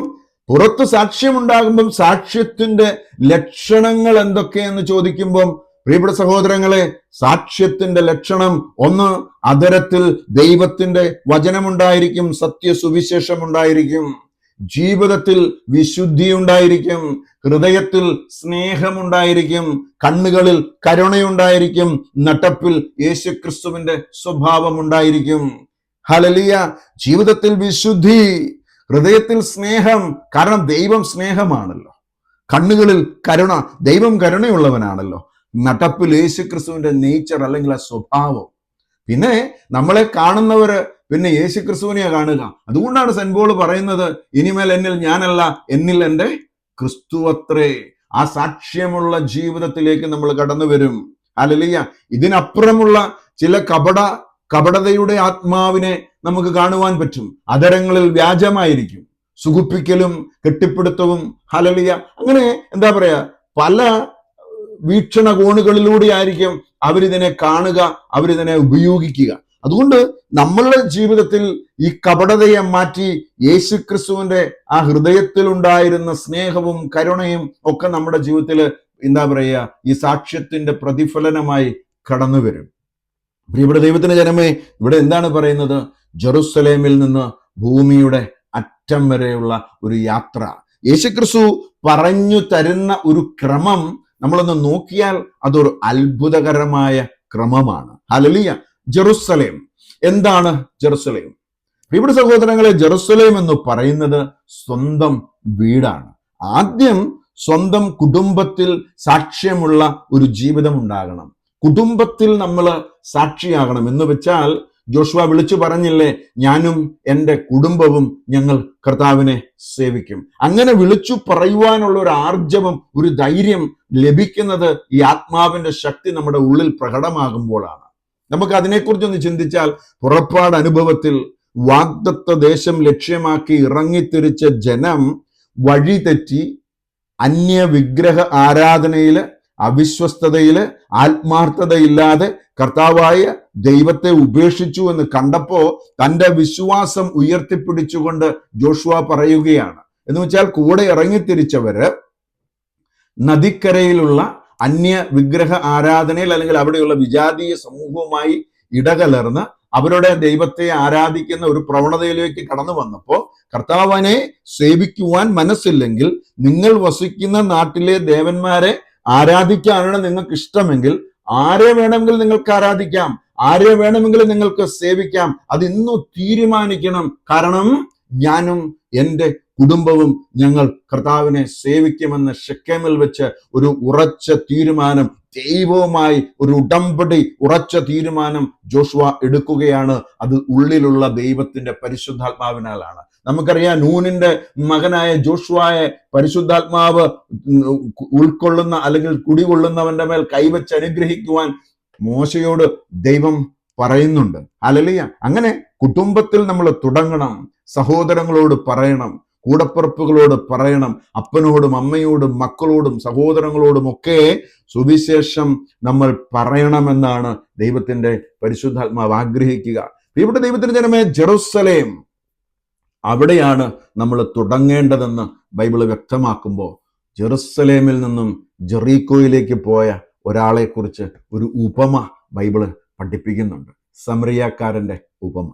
പുറത്ത് സാക്ഷ്യമുണ്ടാകുമ്പം സാക്ഷ്യത്തിന്റെ ലക്ഷണങ്ങൾ എന്തൊക്കെയെന്ന് ചോദിക്കുമ്പം, പ്രിയപ്പെട്ട സഹോദരങ്ങളെ, സാക്ഷ്യത്തിന്റെ ലക്ഷണം ഒന്ന്, അധരത്തിൽ ദൈവത്തിന്റെ വചനമുണ്ടായിരിക്കും, സത്യസുവിശേഷം ഉണ്ടായിരിക്കും, ജീവിതത്തിൽ വിശുദ്ധി ഉണ്ടായിരിക്കും, ഹൃദയത്തിൽ സ്നേഹമുണ്ടായിരിക്കും, കണ്ണുകളിൽ കരുണയുണ്ടായിരിക്കും, നടപ്പിൽ യേശുക്രിസ്തുവിന്റെ സ്വഭാവം ഉണ്ടായിരിക്കും. ഹല്ലേലൂയ. ജീവിതത്തിൽ വിശുദ്ധി, ഹൃദയത്തിൽ സ്നേഹം, കാരണം ദൈവം സ്നേഹമാണല്ലോ. കണ്ണുകളിൽ കരുണ, ദൈവം കരുണയുള്ളവനാണല്ലോ. നടപ്പിൽ യേശുക്രിസ്തുവിന്റെ നേച്ചർ അല്ലെങ്കിൽ ആ സ്വഭാവം. പിന്നെ നമ്മളെ കാണുന്നവര് പിന്നെ യേശുക്രിസ്തുവിനെയാ കാണുക. അതുകൊണ്ടാണ് സെന്റ് പോൾ പറയുന്നത്, ഇനിമേൽ എന്നിൽ ഞാനല്ല, എന്നിൽ എൻ്റെ ക്രിസ്തുവത്രേ. ആ സാക്ഷ്യമുള്ള ജീവിതത്തിലേക്ക് നമ്മൾ കടന്നു വരും. ഹല്ലേലൂയ. ഇതിനപ്പുറമുള്ള ചില കപട കപടതയുടെ ആത്മാവിനെ നമുക്ക് കാണുവാൻ പറ്റും. അധരങ്ങളിൽ വ്യാജമായിരിക്കും, സുഖിപ്പിക്കലും കെട്ടിപ്പിടുത്തവും. ഹല്ലേലൂയ. അങ്ങനെ എന്താ പറയാ, പല വീക്ഷണകോണുകളിലൂടെ ആയിരിക്കും അവരിതിനെ കാണുക, അവരിതിനെ ഉപയോഗിക്കുക. അതുകൊണ്ട് നമ്മളുടെ ജീവിതത്തിൽ ഈ കപടതയെ മാറ്റി യേശുക്രിസ്തുവിന്റെ ആ ഹൃദയത്തിൽ ഉണ്ടായിരുന്ന സ്നേഹവും കരുണയും ഒക്കെ നമ്മുടെ ജീവിതത്തിൽ എന്താ പറയുക, ഈ സാക്ഷ്യത്തിന്റെ പ്രതിഫലനമായി കടന്നു വരും. പ്രിയപ്പെട്ട ദൈവത്തിന്റെ ജനമേ, ഇവിടെ എന്താണ് പറയുന്നത്? ജെറുസലേമിൽ നിന്ന് ഭൂമിയുടെ അറ്റം വരെയുള്ള ഒരു യാത്ര. യേശുക്രിസ്തു പറഞ്ഞു തരുന്ന ഒരു ക്രമം നമ്മളൊന്ന് നോക്കിയാൽ അതൊരു അത്ഭുതകരമായ ക്രമമാണ്. ഹല്ലേലൂയ. ജെറുസലേം. എന്താണ് ജെറുസലേം? പ്രിയപ്പെട്ട സഹോദരങ്ങളെ, ജെറുസലേം എന്ന് പറയുന്നത് സ്വന്തം വീടാണ്. ആദ്യം സ്വന്തം കുടുംബത്തിൽ സാക്ഷ്യമുള്ള ഒരു ജീവിതം ഉണ്ടാകണം. കുടുംബത്തിൽ നമ്മൾ സാക്ഷിയാകണം. എന്ന് വെച്ചാൽ ജോഷുവ വിളിച്ചു പറഞ്ഞില്ലേ, ഞാനും എൻ്റെ കുടുംബവും ഞങ്ങൾ കർത്താവിനെ സേവിക്കും. അങ്ങനെ വിളിച്ചു പറയുവാനുള്ള ഒരു ആർജവം, ഒരു ധൈര്യം ലഭിക്കുന്നത് ഈ ആത്മാവിന്റെ ശക്തി നമ്മുടെ ഉള്ളിൽ പ്രകടമാകുമ്പോഴാണ്. നമുക്ക് അതിനെക്കുറിച്ചൊന്ന് ചിന്തിച്ചാൽ, പുറപ്പാട് അനുഭവത്തിൽ വാഗ്ദത്ത ദേശം ലക്ഷ്യമാക്കി ഇറങ്ങിത്തിരിച്ച ജനം വഴിതെറ്റി അന്യ വിഗ്രഹ ആരാധനയില്, അവിശ്വസ്തതയില്, ആത്മാർത്ഥതയില്ലാതെ കർത്താവായ ദൈവത്തെ ഉപേക്ഷിച്ചു എന്ന് കണ്ടപ്പോ തന്റെ വിശ്വാസം ഉയർത്തിപ്പിടിച്ചുകൊണ്ട് ജോഷുവ പറയുകയാണ്. എന്ന് വെച്ചാൽ കൂടെ ഇറങ്ങിത്തിരിച്ചവര് നദിക്കരയിലുള്ള അന്യ വിഗ്രഹ ആരാധനയിൽ അല്ലെങ്കിൽ അവിടെയുള്ള വിജാതീയ സമൂഹവുമായി ഇടകലർന്ന് അവരുടെ ദൈവത്തെ ആരാധിക്കുന്ന ഒരു പ്രവണതയിലേക്ക് കടന്നു വന്നപ്പോൾ കർത്താവിനെ സേവിക്കുവാൻ മനസ്സില്ലെങ്കിൽ, നിങ്ങൾ വസിക്കുന്ന നാട്ടിലെ ദേവന്മാരെ ആരാധിക്കാനാണ് നിങ്ങൾക്ക് ഇഷ്ടമെങ്കിൽ ആരെ വേണമെങ്കിലും നിങ്ങൾക്ക് ആരാധിക്കാം, ആരെ വേണമെങ്കിലും നിങ്ങൾക്ക് സേവിക്കാം. അത് ഇന്നു തീരുമാനിക്കണം. കാരണം ഞാനും എൻ്റെ കുടുംബവും ഞങ്ങൾ കർത്താവിനെ സേവിക്കുമെന്ന് ശെഖേമിൽ വെച്ച് ഒരു ഉറച്ച തീരുമാനം, ദൈവവുമായി ഒരു ഉടമ്പടി, ഉറച്ച തീരുമാനം ജോഷുവ എടുക്കുകയാണ്. അത് ഉള്ളിലുള്ള ദൈവത്തിന്റെ പരിശുദ്ധാത്മാവിനാലാണ്. നമുക്കറിയാം, നൂനിന്റെ മകനായ ജോഷുവയെ പരിശുദ്ധാത്മാവ് ഉൾക്കൊള്ളുന്ന അല്ലെങ്കിൽ കുടികൊള്ളുന്നവന്റെ മേൽ കൈവച്ച് അനുഗ്രഹിക്കുവാൻ മോശയോട് ദൈവം പറയുന്നുണ്ട്. ഹല്ലേലൂയ. അങ്ങനെ കുടുംബത്തിൽ നമ്മൾ തുടങ്ങണം. സഹോദരങ്ങളോട് പറയണം, കൂടപ്പിറപ്പുകളോട് പറയണം, അപ്പനോടും അമ്മയോടും മക്കളോടും സഹോദരങ്ങളോടും ഒക്കെ സുവിശേഷം നമ്മൾ പറയണമെന്നാണ് ദൈവത്തിന്റെ പരിശുദ്ധാത്മാവ് ആഗ്രഹിക്കുക. ഇവിടെ ദൈവത്തിന്റെ ജനമേ, ജെറുസലേം അവിടെയാണ് നമ്മൾ തുടങ്ങേണ്ടതെന്ന് ബൈബിള് വ്യക്തമാക്കുമ്പോൾ, ജെറുസലേമിൽ നിന്നും ജെറീക്കോയിലേക്ക് പോയ ഒരാളെ കുറിച്ച് ഒരു ഉപമ ബൈബിള് പഠിപ്പിക്കുന്നുണ്ട്. സമറിയാക്കാരന്റെ ഉപമ.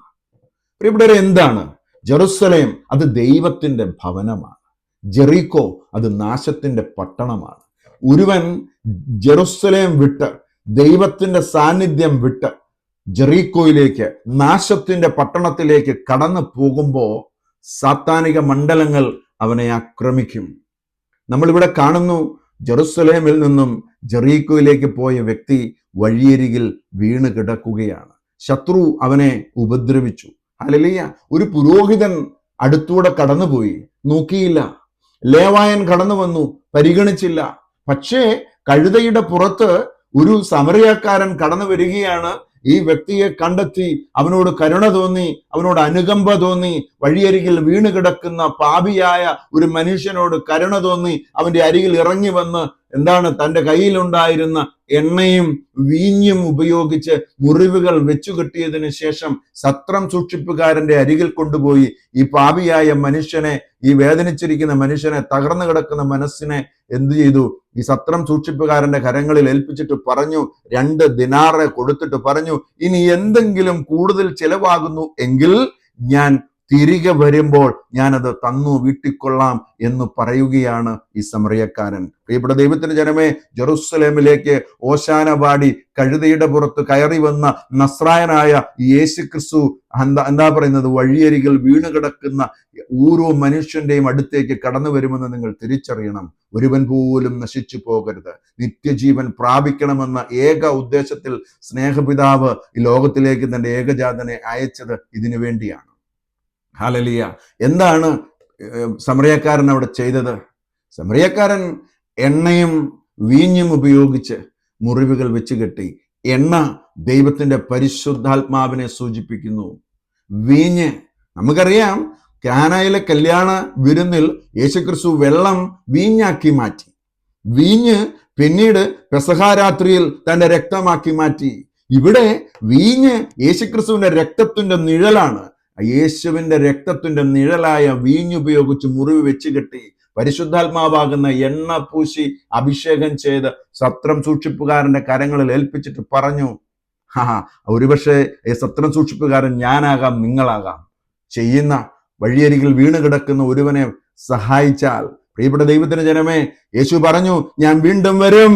ഇവിടെ എന്താണ്? ജെറുസലേം അത് ദൈവത്തിന്റെ ഭവനമാണ്. ജെറീക്കോ അത് നാശത്തിന്റെ പട്ടണമാണ്. ഒരുവൻ ജെറുസലേം വിട്ട്, ദൈവത്തിന്റെ സാന്നിധ്യം വിട്ട് ജെറീക്കോയിലേക്ക്, നാശത്തിന്റെ പട്ടണത്തിലേക്ക് കടന്നു പോകുമ്പോൾ സാത്താനിക മണ്ഡലങ്ങൾ അവനെ ആക്രമിക്കും. നമ്മളിവിടെ കാണുന്നു, ജെറുസലേമിൽ നിന്നും ജെറീക്കോയിലേക്ക് പോയ വ്യക്തി വഴിയരികിൽ വീണ് കിടക്കുകയാണ്. ശത്രു അവനെ ഉപദ്രവിച്ചു. ഹല്ലേലൂയ. ഒരു പുരോഹിതൻ അടുത്തൂടെ കടന്നുപോയി, നോക്കിയില്ല. ലേവായൻ കടന്നു വന്നു, പരിഗണിച്ചില്ല. പക്ഷേ കഴുതയുടെ പുറത്ത് ഒരു സമറിയാക്കാരൻ കടന്നു വരികയാണ്. ഈ വ്യക്തിയെ കണ്ടെത്തി അവനോട് കരുണ തോന്നി, അവനോട് അനുകമ്പ തോന്നി. വഴിയരികിൽ വീണ് കിടക്കുന്ന പാപിയായ ഒരു മനുഷ്യനോട് കരുണ തോന്നി അവന്റെ അരികിൽ ഇറങ്ങി വന്ന് എന്താണ്, തൻ്റെ കയ്യിലുണ്ടായിരുന്ന എണ്ണയും വീഞ്ഞും ഉപയോഗിച്ച് മുറിവുകൾ വെച്ചു കെട്ടിയതിനു ശേഷം സത്രം സൂക്ഷിപ്പുകാരന്റെ അരികിൽ കൊണ്ടുപോയി ഈ പാപിയായ മനുഷ്യനെ, ഈ വേദനിച്ചിരിക്കുന്ന മനുഷ്യനെ, തകർന്നു കിടക്കുന്ന മനസ്സിനെ എന്തു ചെയ്തു? ഈ സത്രം സൂക്ഷിപ്പുകാരന്റെ കരങ്ങളിൽ ഏൽപ്പിച്ചിട്ട് പറഞ്ഞു, 2 ദിനാറ് കൊടുത്തിട്ട് പറഞ്ഞു, ഇനി എന്തെങ്കിലും കൂടുതൽ ചിലവാകുന്നു എങ്കിൽ ഞാൻ തിരികെ വരുമ്പോൾ ഞാനത് തന്നു വീട്ടിക്കൊള്ളാം എന്ന് പറയുകയാണ് ഈ സമറിയക്കാരൻ. പ്രിയപ്പെട്ട ദൈവത്തിന്റെ ജനമേ, ജെറുസലേമിലേക്ക് ഓശാന പാടി കഴുതയുടെ പുറത്ത് കയറി വന്ന നസ്രായനായ യേശുക്രിസ്തു എന്താ പറയുന്നത്? വഴിയരികിൽ വീണ് കിടക്കുന്ന ഓരോ മനുഷ്യന്റെയും അടുത്തേക്ക് കടന്നു വരുമെന്ന് നിങ്ങൾ തിരിച്ചറിയണം. ഒരുവൻ പോലും നശിച്ചു പോകരുത്, നിത്യജീവൻ പ്രാപിക്കണമെന്ന ഏക ഉദ്ദേശത്തിൽ സ്നേഹപിതാവ് ഈ ലോകത്തിലേക്ക് തന്റെ ഏകജാതനെ അയച്ചത് ഇതിനു വേണ്ടിയാണ്. ഹല്ലേലൂയ. എന്താണ് സമറിയക്കാരൻ അവിടെ ചെയ്തത്? സമറിയക്കാരൻ എണ്ണയും വീഞ്ഞും ഉപയോഗിച്ച് മുറിവുകൾ വെച്ച് കെട്ടി. എണ്ണ ദൈവത്തിന്റെ പരിശുദ്ധാത്മാവിനെ സൂചിപ്പിക്കുന്നു. വീഞ്ഞ്, നമുക്കറിയാം കാനായിലെ കല്യാണ വിരുന്നിൽ യേശുക്രിസ്തു വെള്ളം വീഞ്ഞാക്കി മാറ്റി. വീഞ്ഞ് പിന്നീട് പെസഹ രാത്രിയിൽ തന്റെ രക്തമാക്കി മാറ്റി. ഇവിടെ വീഞ്ഞ് യേശുക്രിസ്തുവിന്റെ രക്തത്തിന്റെ നിഴലാണ്. യേശുവിന്റെ രക്തത്തിന്റെ നിഴലായ വീഞ്ഞുപയോഗിച്ച് മുറിവ് വെച്ച് കെട്ടി പരിശുദ്ധാത്മാവാകുന്ന എണ്ണ പൂശി അഭിഷേകം ചെയ്ത് സത്രം സൂക്ഷിപ്പുകാരന്റെ കരങ്ങളിൽ ഏൽപ്പിച്ചിട്ട് പറഞ്ഞു, ഒരുപക്ഷെ സത്രം സൂക്ഷിപ്പുകാരൻ ഞാനാകാം, നിങ്ങളാകാം. ചെയ്യുന്ന വഴിയരികിൽ വീണ് കിടക്കുന്ന ഒരുവനെ സഹായിച്ചാൽ, പ്രിയപ്പെട്ട ദൈവത്തിന്റെ ജനമേ, യേശു പറഞ്ഞു, ഞാൻ വീണ്ടും വരും,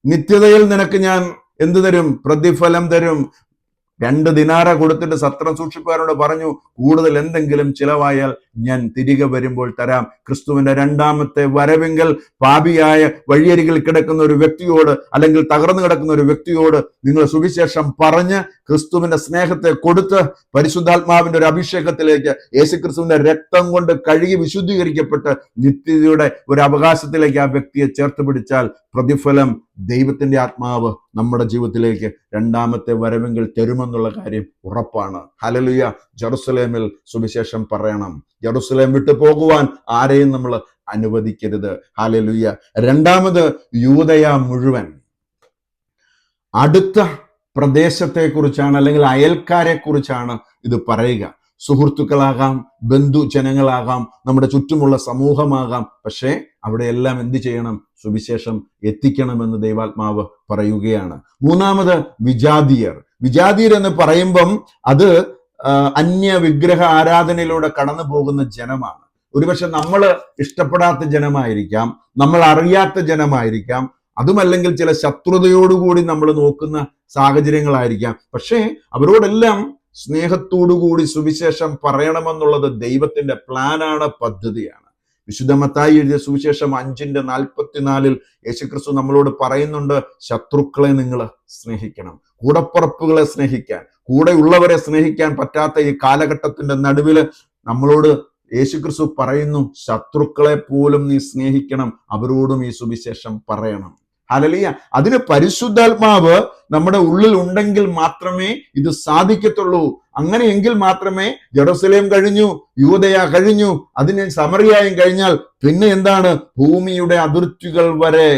നിത്യതയിൽ നിനക്ക് ഞാൻ എന്ത് തരും? പ്രതിഫലം തരും. 2 ദിനാര കൊടുത്തിട്ട് സത്രം സൂക്ഷിപ്പുകാരോട് പറഞ്ഞു, കൂടുതൽ എന്തെങ്കിലും ചിലവായാൽ ഞാൻ തിരികെ വരുമ്പോൾ തരാം. ക്രിസ്തുവിന്റെ രണ്ടാമത്തെ വരവെങ്കിൽ പാപിയായ വഴിയരികിൽ കിടക്കുന്ന ഒരു വ്യക്തിയോട്, അല്ലെങ്കിൽ തകർന്നു കിടക്കുന്ന ഒരു വ്യക്തിയോട് നിങ്ങൾ സുവിശേഷം പറഞ്ഞ് ക്രിസ്തുവിന്റെ സ്നേഹത്തെ കൊടുത്ത് പരിശുദ്ധാത്മാവിന്റെ ഒരു അഭിഷേകത്തിലേക്ക്, യേശുക്രിസ്തുവിന്റെ രക്തം കൊണ്ട് കഴുകി വിശുദ്ധീകരിക്കപ്പെട്ട് നിത്യതയുടെ ഒരു അവകാശത്തിലേക്ക് ആ വ്യക്തിയെ ചേർത്ത് പിടിച്ചാൽ പ്രതിഫലം ദൈവത്തിന്റെ ആത്മാവ് നമ്മുടെ ജീവിതത്തിലേക്ക് രണ്ടാമത്തെ വരവെങ്കിൽ തരുമെന്നുള്ള കാര്യം ഉറപ്പാണ്. ഹല്ലേലൂയ. ജെറുസലേമിൽ സുവിശേഷം പറയണം. ജെറുസലേം വിട്ടു പോകുവാൻ ആരെയും നമ്മൾ അനുവദിക്കരുത്. ഹല്ലേലൂയ. രണ്ടാമത്, യൂദയ മുഴുവൻ. അടുത്ത പ്രദേശത്തെക്കുറിച്ചാണ്, അല്ലെങ്കിൽ അയൽക്കാരെ കുറിച്ചാണ് ഇത് പറയുക. സുഹൃത്തുക്കളാകാം, ബന്ധുജനങ്ങളാകാം, നമ്മുടെ ചുറ്റുമുള്ള സമൂഹമാകാം. പക്ഷേ അവിടെയെല്ലാം എന്ത് ചെയ്യണം? സുവിശേഷം എത്തിക്കണമെന്ന് ദൈവാത്മാവ് പറയുകയാണ്. മൂന്നാമത്, വിജാതീയർ. വിജാതീയർ എന്ന് പറയുമ്പം അത് അന്യ വിഗ്രഹ ആരാധനയിലൂടെ കടന്നു പോകുന്ന ജനമാണ്. ഒരുപക്ഷെ നമ്മൾ ഇഷ്ടപ്പെടാത്ത ജനമായിരിക്കാം, നമ്മൾ അറിയാത്ത ജനമായിരിക്കാം, അതുമല്ലെങ്കിൽ ചില ശത്രുതയോടുകൂടി നമ്മൾ നോക്കുന്ന സാഹചര്യങ്ങളായിരിക്കാം. പക്ഷേ അവരോടെല്ലാം സ്നേഹത്തോടുകൂടി സുവിശേഷം പറയണമെന്നുള്ളത് ദൈവത്തിന്റെ പ്ലാനാണ്, പദ്ധതിയാണ്. വിശുദ്ധ മത്തായി എഴുതിയ സുവിശേഷം 5:44 യേശുക്രിസ്തു നമ്മളോട് പറയുന്നുണ്ട്, ശത്രുക്കളെ നിങ്ങൾ സ്നേഹിക്കണം. കൂടപ്പുറപ്പുകളെ സ്നേഹിക്കാൻ, കൂടെയുള്ളവരെ സ്നേഹിക്കാൻ പറ്റാത്ത ഈ കാലഘട്ടത്തിന്റെ നടുവിൽ നമ്മളോട് യേശുക്രിസ്തു പറയുന്നു, ശത്രുക്കളെ പോലും നീ സ്നേഹിക്കണം, അവരോടും ഈ സുവിശേഷം പറയണം. ഹല്ലേലൂയ. അതിന് പരിശുദ്ധാത്മാവ് നമ്മുടെ ഉള്ളിൽ ഉണ്ടെങ്കിൽ മാത്രമേ ഇത് സാധിക്കത്തുള്ളൂ. അങ്ങനെയെങ്കിൽ മാത്രമേ ജെറുസലേം കഴിഞ്ഞു, യൂദയ കഴിഞ്ഞു, അതിന് സമറിയായും കഴിഞ്ഞാൽ പിന്നെ എന്താണ്? ഭൂമിയുടെ അതിർത്തികൾ വരെ,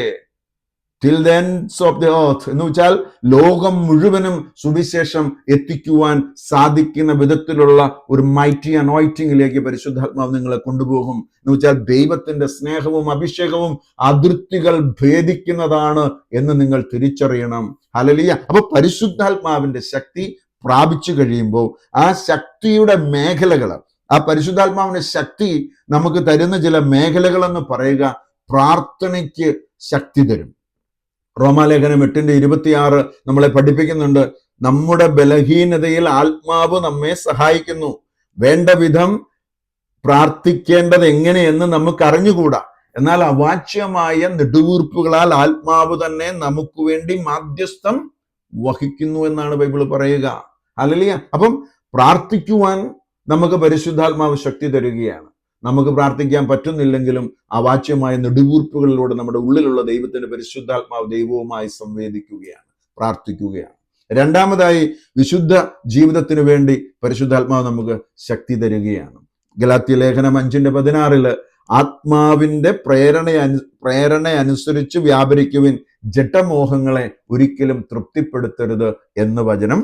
till the ends of the earth എന്ന് വെച്ചാൽ ലോകം മുഴുവനും സുവിശേഷം എത്തിക്കുവാൻ സാധിക്കുന്ന വിധത്തിലുള്ള ഒരു മൈറ്റി അനോയിറ്റിംഗിലേക്ക് പരിശുദ്ധാത്മാവ് നിങ്ങളെ കൊണ്ടുപോകും. എന്ന് വെച്ചാൽ ദൈവത്തിന്റെ സ്നേഹവും അഭിഷേകവും അതിർത്തികൾ ഭേദിക്കുന്നതാണ് എന്ന് നിങ്ങൾ തിരിച്ചറിയണം. ഹല്ലേലൂയ. അപ്പൊ പരിശുദ്ധാത്മാവിന്റെ ശക്തി പ്രാപിച്ചു കഴിയുമ്പോൾ ആ ശക്തിയുടെ മേഖലകൾ, ആ പരിശുദ്ധാത്മാവിന്റെ ശക്തി നമുക്ക് തരുന്ന ചില മേഖലകൾ എന്ന് പറയുക, പ്രാർത്ഥനയ്ക്ക് ശക്തി തരും. റോമാലേഖനം 8:26 നമ്മളെ പഠിപ്പിക്കുന്നുണ്ട്, നമ്മുടെ ബലഹീനതയിൽ ആത്മാവ് നമ്മെ സഹായിക്കുന്നു, വേണ്ട വിധം പ്രാർത്ഥിക്കേണ്ടത് എങ്ങനെയെന്ന് നമുക്ക് അറിഞ്ഞുകൂടാ, എന്നാൽ അവാച്യമായ നെടുവീർപ്പുകളാൽ ആത്മാവ് തന്നെ നമുക്ക് വേണ്ടി മാധ്യസ്ഥം വഹിക്കുന്നു എന്നാണ് ബൈബിൾ പറയുക. ഹല്ലേലൂയ. അപ്പം പ്രാർത്ഥിക്കുവാൻ നമുക്ക് പരിശുദ്ധാത്മാവ് ശക്തി തരികയാണ്. നമുക്ക് പ്രാർത്ഥിക്കാൻ പറ്റുന്നില്ലെങ്കിലും അവാച്യമായ നെടുവീർപ്പുകളിലൂടെ നമ്മുടെ ഉള്ളിലുള്ള ദൈവത്തിന്റെ പരിശുദ്ധാത്മാവ് ദൈവവുമായി സംവേദിക്കുകയാണ്, പ്രാർത്ഥിക്കുകയാണ്. രണ്ടാമതായി, വിശുദ്ധ ജീവിതത്തിന് വേണ്ടി പരിശുദ്ധാത്മാവ് നമുക്ക് ശക്തി തരികയാണ്. ഗലാത്യ ലേഖനം 5:16 ആത്മാവിന്റെ പ്രേരണ അനുസരിച്ച് വ്യാപരിക്കുവിൻ, ജഡമോഹങ്ങളെ ഒരിക്കലും തൃപ്തിപ്പെടുത്തരുത് എന്ന് വചനം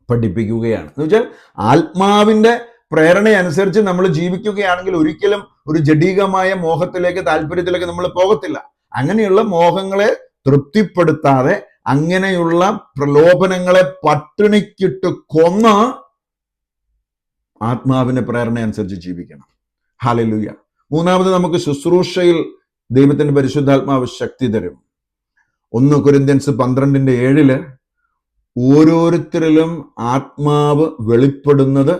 പഠിപ്പിക്കുകയാണ്. എന്ന് വെച്ചാൽ ആത്മാവിന്റെ പ്രേരണ അനുസരിച്ച് നമ്മൾ ജീവിക്കുകയാണെങ്കിൽ ഒരിക്കലും ഒരു ജഡീകമായ മോഹത്തിലേക്ക്, താല്പര്യത്തിലേക്ക് നമ്മൾ പോകത്തില്ല. അങ്ങനെയുള്ള മോഹങ്ങളെ തൃപ്തിപ്പെടുത്താതെ, അങ്ങനെയുള്ള പ്രലോഭനങ്ങളെ പട്ടിണിക്കിട്ട് കൊന്ന് ആത്മാവിന്റെ പ്രേരണ അനുസരിച്ച് ജീവിക്കണം. ഹല്ലേലൂയ. മൂന്നാമത്, നമുക്ക് ശുശ്രൂഷയിൽ ദൈവത്തിന്റെ പരിശുദ്ധാത്മാവ് ശക്തി തരും. 1 കൊരിന്ത്യൻസ് 12:7 ഓരോരുത്തരിലും ആത്മാവ് വെളിപ്പെടുന്നത്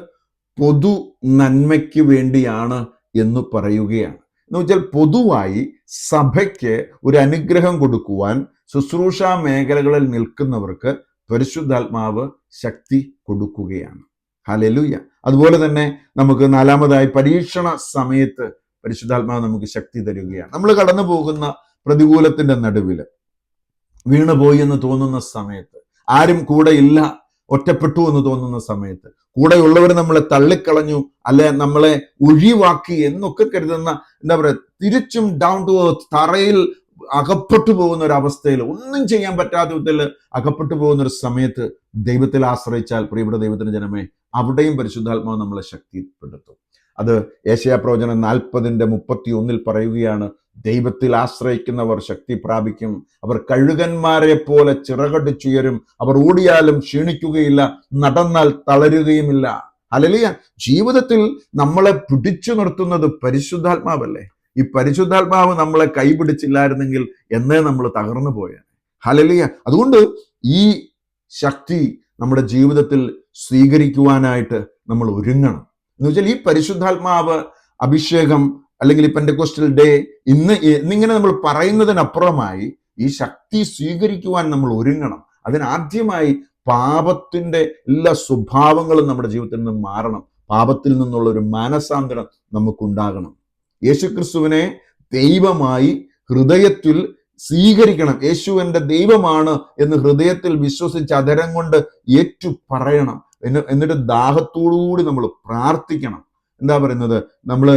പൊതു നന്മയ്ക്ക് വേണ്ടിയാണ് എന്ന് പറയുകയാണ്. എന്ന് വെച്ചാൽ പൊതുവായി സഭയ്ക്ക് ഒരു അനുഗ്രഹം കൊടുക്കുവാൻ ശുശ്രൂഷാ മേഖലകളിൽ നിൽക്കുന്നവർക്ക് പരിശുദ്ധാത്മാവ് ശക്തി കൊടുക്കുകയാണ്. ഹല്ലേലൂയ. അതുപോലെ തന്നെ നമുക്ക് നാലാമതായി, പരീക്ഷണ സമയത്ത് പരിശുദ്ധാത്മാവ് നമുക്ക് ശക്തി തരികയാണ്. നമ്മൾ കടന്നു പോകുന്ന പ്രതികൂലത്തിന്റെ നടുവിൽ വീണുപോയി എന്ന് തോന്നുന്ന സമയത്ത്, ആരും കൂടെ ഇല്ല, ഒറ്റപ്പെട്ടു എന്ന് തോന്നുന്ന സമയത്ത്, കൂടെയുള്ളവർ നമ്മളെ തള്ളിക്കളഞ്ഞു, അല്ലെ നമ്മളെ ഒഴിവാക്കി എന്നൊക്കെ കരുതുന്ന, എന്താ പറയുക, തിരിച്ചും ഡൗൺ ടു എർത്ത്, തറയിൽ അകപ്പെട്ടു പോകുന്ന ഒരു അവസ്ഥയിൽ, ഒന്നും ചെയ്യാൻ പറ്റാത്ത വിധത്തിൽ അകപ്പെട്ടു പോകുന്ന ഒരു സമയത്ത് ദൈവത്തിൽ ആശ്രയിച്ചാൽ, പ്രിയപ്പെട്ട ദൈവത്തിന്റെ ജനമേ, അവിടെയും പരിശുദ്ധാത്മാവ് നമ്മളെ ശക്തിപ്പെടുത്തും. അത് യേശയ്യാ പ്രവചനം 40:31 പറയുകയാണ്, ദൈവത്തിൽ ആശ്രയിക്കുന്നവർ ശക്തി പ്രാപിക്കും, അവർ കഴുകന്മാരെ പോലെ ചിറകടിച്ചുയരും, അവർ ഓടിയാലും ക്ഷീണിക്കുകയില്ല, നടന്നാൽ തളരുകയുമില്ല. ഹല്ലേലൂയ. ജീവിതത്തിൽ നമ്മളെ പിടിച്ചു നിർത്തുന്നത് പരിശുദ്ധാത്മാവല്ലേ? ഈ പരിശുദ്ധാത്മാവ് നമ്മളെ കൈപിടിച്ചില്ലായിരുന്നെങ്കിൽ എന്നേ നമ്മൾ തകർന്നു പോയാൽ. ഹല്ലേലൂയ. അതുകൊണ്ട് ഈ ശക്തി നമ്മുടെ ജീവിതത്തിൽ സ്വീകരിക്കുവാനായിട്ട് നമ്മൾ ഒരുങ്ങണം. എന്ന് വെച്ചാൽ ഈ പരിശുദ്ധാത്മാവ് അഭിഷേകം അല്ലെങ്കിൽ ഈ പെന്റക്കോസ്റ്റൽ ഡേ ഇന്നിങ്ങനെ നമ്മൾ പറയുന്നതിനപ്പുറമായി ഈ ശക്തി സ്വീകരിക്കുവാൻ നമ്മൾ ഒരുങ്ങണം. അതിനാദ്യമായി പാപത്തിന്റെ എല്ലാ സ്വഭാവങ്ങളും നമ്മുടെ ജീവിതത്തിൽ നിന്ന് മാറണം. പാപത്തിൽ നിന്നുള്ള ഒരു മാനസാന്തരം നമുക്കുണ്ടാകണം. യേശുക്രിസ്തുവിനെ ദൈവമായി ഹൃദയത്തിൽ സ്വീകരിക്കണം. യേശു എൻ്റെ ദൈവമാണ് എന്ന് ഹൃദയത്തിൽ വിശ്വസിച്ച് അധരം കൊണ്ട് ഏറ്റു പറയണം. എന്നിട്ട് ദാഹത്തോടുകൂടി നമ്മൾ പ്രാർത്ഥിക്കണം. എന്താ പറയുന്നത്, നമ്മൾ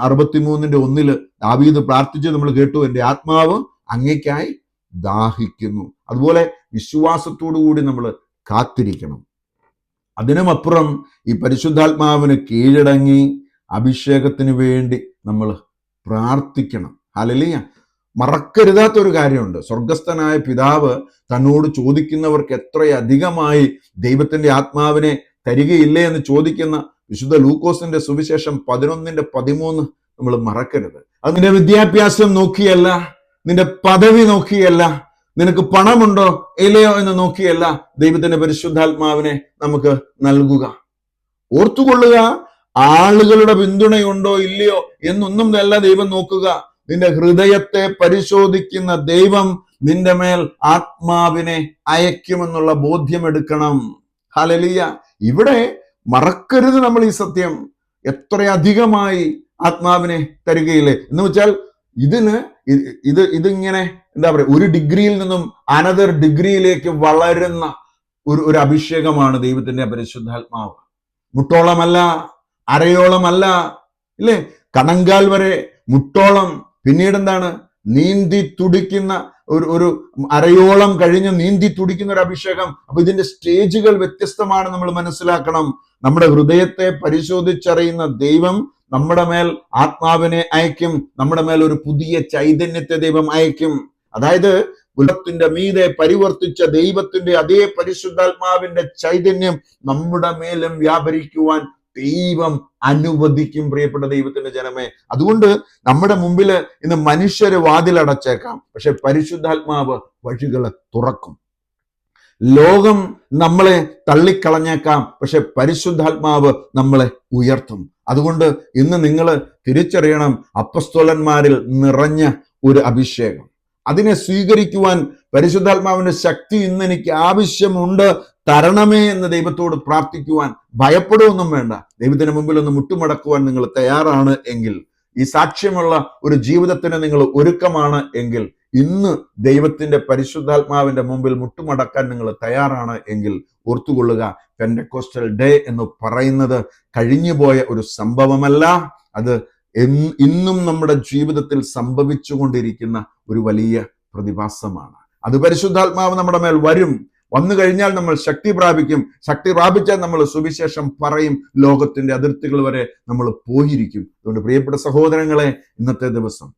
63:1 ദാവീദ് പ്രാർത്ഥിച്ച് നമ്മൾ കേട്ടു, എൻ്റെ ആത്മാവ് അങ്ങേക്കായി ദാഹിക്കുന്നു. അതുപോലെ വിശ്വാസത്തോടു കൂടി നമ്മൾ കാത്തിരിക്കണം. അതിനുമപ്പുറം ഈ പരിശുദ്ധാത്മാവിന് കീഴടങ്ങി അഭിഷേകത്തിന് വേണ്ടി നമ്മൾ പ്രാർത്ഥിക്കണം. ഹല്ലേലൂയ. മറക്കരുതാത്തൊരു കാര്യമുണ്ട്. സ്വർഗസ്ഥനായ പിതാവ് തന്നോട് ചോദിക്കുന്നവർക്ക് എത്രയധികമായി ദൈവത്തിന്റെ ആത്മാവിനെ തരികയില്ലേ എന്ന് ചോദിക്കുന്ന വിശുദ്ധ ലൂക്കോസിന്റെ സുവിശേഷം 11:13 നമ്മൾ മറക്കരുത്. അത് നിന്റെ വിദ്യാഭ്യാസം നോക്കിയല്ല, നിന്റെ പദവി നോക്കിയല്ല, നിനക്ക് പണമുണ്ടോ ഇല്ലയോ എന്ന് നോക്കിയല്ല ദൈവത്തിന്റെ പരിശുദ്ധാത്മാവിനെ നമുക്ക് നൽകുക. ഓർത്തുകൊള്ളുക, ആളുകളുടെ പിന്തുണയുണ്ടോ ഇല്ലയോ എന്നൊന്നും അല്ല ദൈവം നോക്കുക. നിന്റെ ഹൃദയത്തെ പരിശോധിക്കുന്ന ദൈവം നിന്റെ മേൽ ആത്മാവിനെ അയക്കുമെന്നുള്ള ബോധ്യമെടുക്കണം. ഹല്ലേലൂയ. ഇവിടെ മറക്കരുത് നമ്മൾ ഈ സത്യം. എത്രയധികമായി ആത്മാവിനെ തരികയില്ലേ എന്ന് വെച്ചാൽ ഇതിങ്ങനെ എന്താ പറയുക, ഒരു ഡിഗ്രിയിൽ നിന്നും അനദർ ഡിഗ്രിയിലേക്ക് വളരുന്ന ഒരു അഭിഷേകമാണ് ദൈവത്തിന്റെ പരിശുദ്ധാത്മാവ്. മുട്ടോളമല്ല, അരയോളമല്ല, ഇല്ലേ, കണങ്കാൽ വരെ, മുട്ടോളം, പിന്നീട് എന്താണ്, നീന്തി തുടിക്കുന്ന ഒരു അരയോളം കഴിഞ്ഞ് നീന്തി തുടിക്കുന്ന ഒരു അഭിഷേകം. അപ്പൊ ഇതിന്റെ സ്റ്റേജുകൾ വ്യത്യസ്തമാണ്, നമ്മൾ മനസ്സിലാക്കണം. നമ്മുടെ ഹൃദയത്തെ പരിശോധിച്ചറിയുന്ന ദൈവം നമ്മുടെ മേൽ ആത്മാവിനെ അയക്കും. നമ്മുടെ മേൽ ഒരു പുതിയ ചൈതന്യത്തെ ദൈവം അയക്കും. അതായത് ഉലകത്തിന്റെ മീതെ പരിവർത്തിച്ച ദൈവത്തിന്റെ അതേ പരിശുദ്ധാത്മാവിന്റെ ചൈതന്യം നമ്മുടെ മേലും വ്യാപരിക്കുവാൻ ദൈവം അനുവദിക്കും. പ്രിയപ്പെട്ട ദൈവത്തിന്റെ ജനമേ, അതുകൊണ്ട് നമ്മുടെ മുമ്പിൽ ഇന്ന് മനുഷ്യര് വാതിലടച്ചേക്കാം, പക്ഷെ പരിശുദ്ധാത്മാവ് വഴികളെ തുറക്കും. ലോകം നമ്മളെ തള്ളിക്കളഞ്ഞേക്കാം, പക്ഷെ പരിശുദ്ധാത്മാവ് നമ്മളെ ഉയർത്തും. അതുകൊണ്ട് ഇന്ന് നിങ്ങൾ തിരിച്ചറിയണം, അപ്പസ്തോലന്മാരിൽ നിറഞ്ഞ ഒരു അഭിഷേകം, അതിനെ സ്വീകരിക്കുവാൻ പരിശുദ്ധാത്മാവിന്റെ ശക്തി ഇന്ന് എനിക്ക് ആവശ്യമുണ്ട്, തരണമേ എന്ന് ദൈവത്തോട് പ്രാർത്ഥിക്കുവാൻ ഭയപ്പെടുകയൊന്നും വേണ്ട. ദൈവത്തിന് മുമ്പിൽ ഒന്ന് മുട്ടുമടക്കുവാൻ നിങ്ങൾ തയ്യാറാണ് എങ്കിൽ, ഈ സാക്ഷ്യമുള്ള ഒരു ജീവിതത്തിന് നിങ്ങൾ ഒരുക്കമാണ് എങ്കിൽ, ഇന്ന് ദൈവത്തിന്റെ പരിശുദ്ധാത്മാവിന്റെ മുമ്പിൽ മുട്ടുമടക്കാൻ നിങ്ങൾ തയ്യാറാണ് എങ്കിൽ, ഓർത്തുകൊള്ളുക, പെന്റക്കോസ്റ്റൽ ഡേ എന്ന് പറയുന്നത് കഴിഞ്ഞുപോയ ഒരു സംഭവമല്ല. അത് ഇന്നും നമ്മുടെ ജീവിതത്തിൽ സംഭവിച്ചുകൊണ്ടിരിക്കുന്ന ഒരു വലിയ പ്രതിഭാസമാണ്. അത് പരിശുദ്ധാത്മാവ് നമ്മുടെ മേൽ വരും. വന്നു കഴിഞ്ഞാൽ നമ്മൾ ശക്തി പ്രാപിക്കും. ശക്തി പ്രാപിച്ചാൽ നമ്മൾ സുവിശേഷം പറയും. ലോകത്തിന്റെ അതിർത്തികൾ വരെ നമ്മൾ പോയിരിക്കും. അതുകൊണ്ട് പ്രിയപ്പെട്ട സഹോദരങ്ങളെ, ഇന്നത്തെ ദിവസം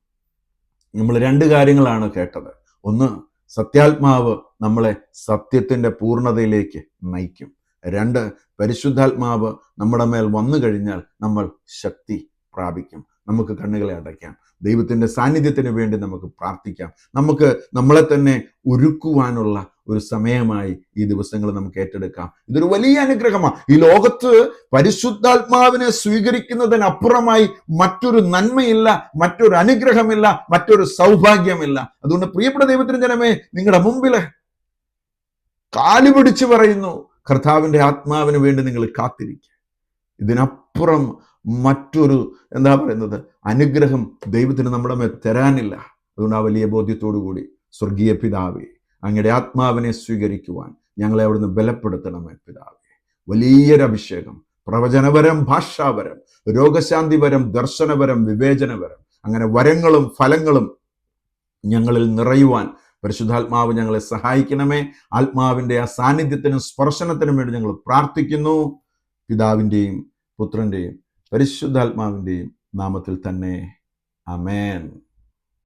നമ്മൾ 2 കാര്യങ്ങളാണ് കേട്ടത്. ഒന്ന്, സത്യാത്മാവ് നമ്മളെ സത്യത്തിന്റെ പൂർണ്ണതയിലേക്ക് നയിക്കും. 2, പരിശുദ്ധാത്മാവ് നമ്മുടെ മേൽ വന്നു കഴിഞ്ഞാൽ നമ്മൾ ശക്തി പ്രാപിക്കും. നമുക്ക് കണ്ണുകളെ അടയ്ക്കാം. ദൈവത്തിന്റെ സാന്നിധ്യത്തിന് വേണ്ടി നമുക്ക് പ്രാർത്ഥിക്കാം. നമുക്ക് നമ്മളെ തന്നെ ഒരുക്കുവാനുള്ള ഒരു സമയമായി ഈ ദിവസങ്ങൾ നമുക്ക് ഏറ്റെടുക്കാം. ഇതൊരു വലിയ അനുഗ്രഹമാണ്. ഈ ലോകത്ത് പരിശുദ്ധാത്മാവിനെ സ്വീകരിക്കുന്നതിനപ്പുറമായി മറ്റൊരു നന്മയില്ല, മറ്റൊരു അനുഗ്രഹമില്ല, മറ്റൊരു സൗഭാഗ്യമില്ല. അതുകൊണ്ട് പ്രിയപ്പെട്ട ദൈവത്തിന്റെ ജനമേ, നിങ്ങളുടെ മുമ്പില് കാലുപിടിച്ച് പറയുന്നു, കർത്താവിന്റെ ആത്മാവിന് വേണ്ടി നിങ്ങൾ കാത്തിരിക്കുക. ഇതിനപ്പുറം മറ്റൊരു എന്താ പറയുന്നത് അനുഗ്രഹം ദൈവത്തിന് നമ്മുടെ മേൽ തരാനില്ല. അതുകൊണ്ട് ആ വലിയ ബോധ്യത്തോടു കൂടി, സ്വർഗീയ പിതാവേ, അങ്ങയുടെ ആത്മാവിനെ സ്വീകരിക്കുവാൻ ഞങ്ങളെ അവിടുന്ന് ബലപ്പെടുത്തണമേ പിതാവേ. വലിയൊരു അഭിഷേകം, പ്രവചനപരം, ഭാഷാപരം, രോഗശാന്തിപരം, ദർശനപരം, വിവേചനപരം, അങ്ങനെ വരങ്ങളും ഫലങ്ങളും ഞങ്ങളിൽ നിറയുവാൻ പരിശുദ്ധാത്മാവ് ഞങ്ങളെ സഹായിക്കണമേ. ആത്മാവിൻ്റെ ആ സാന്നിധ്യത്തിനും സ്പർശനത്തിനും വേണ്ടി ഞങ്ങൾ പ്രാർത്ഥിക്കുന്നു. പിതാവിൻ്റെയും പുത്രൻ്റെയും പരിശുദ്ധാത്മാവിൻ്റെയും നാമത്തിൽ തന്നെ. ആമേൻ.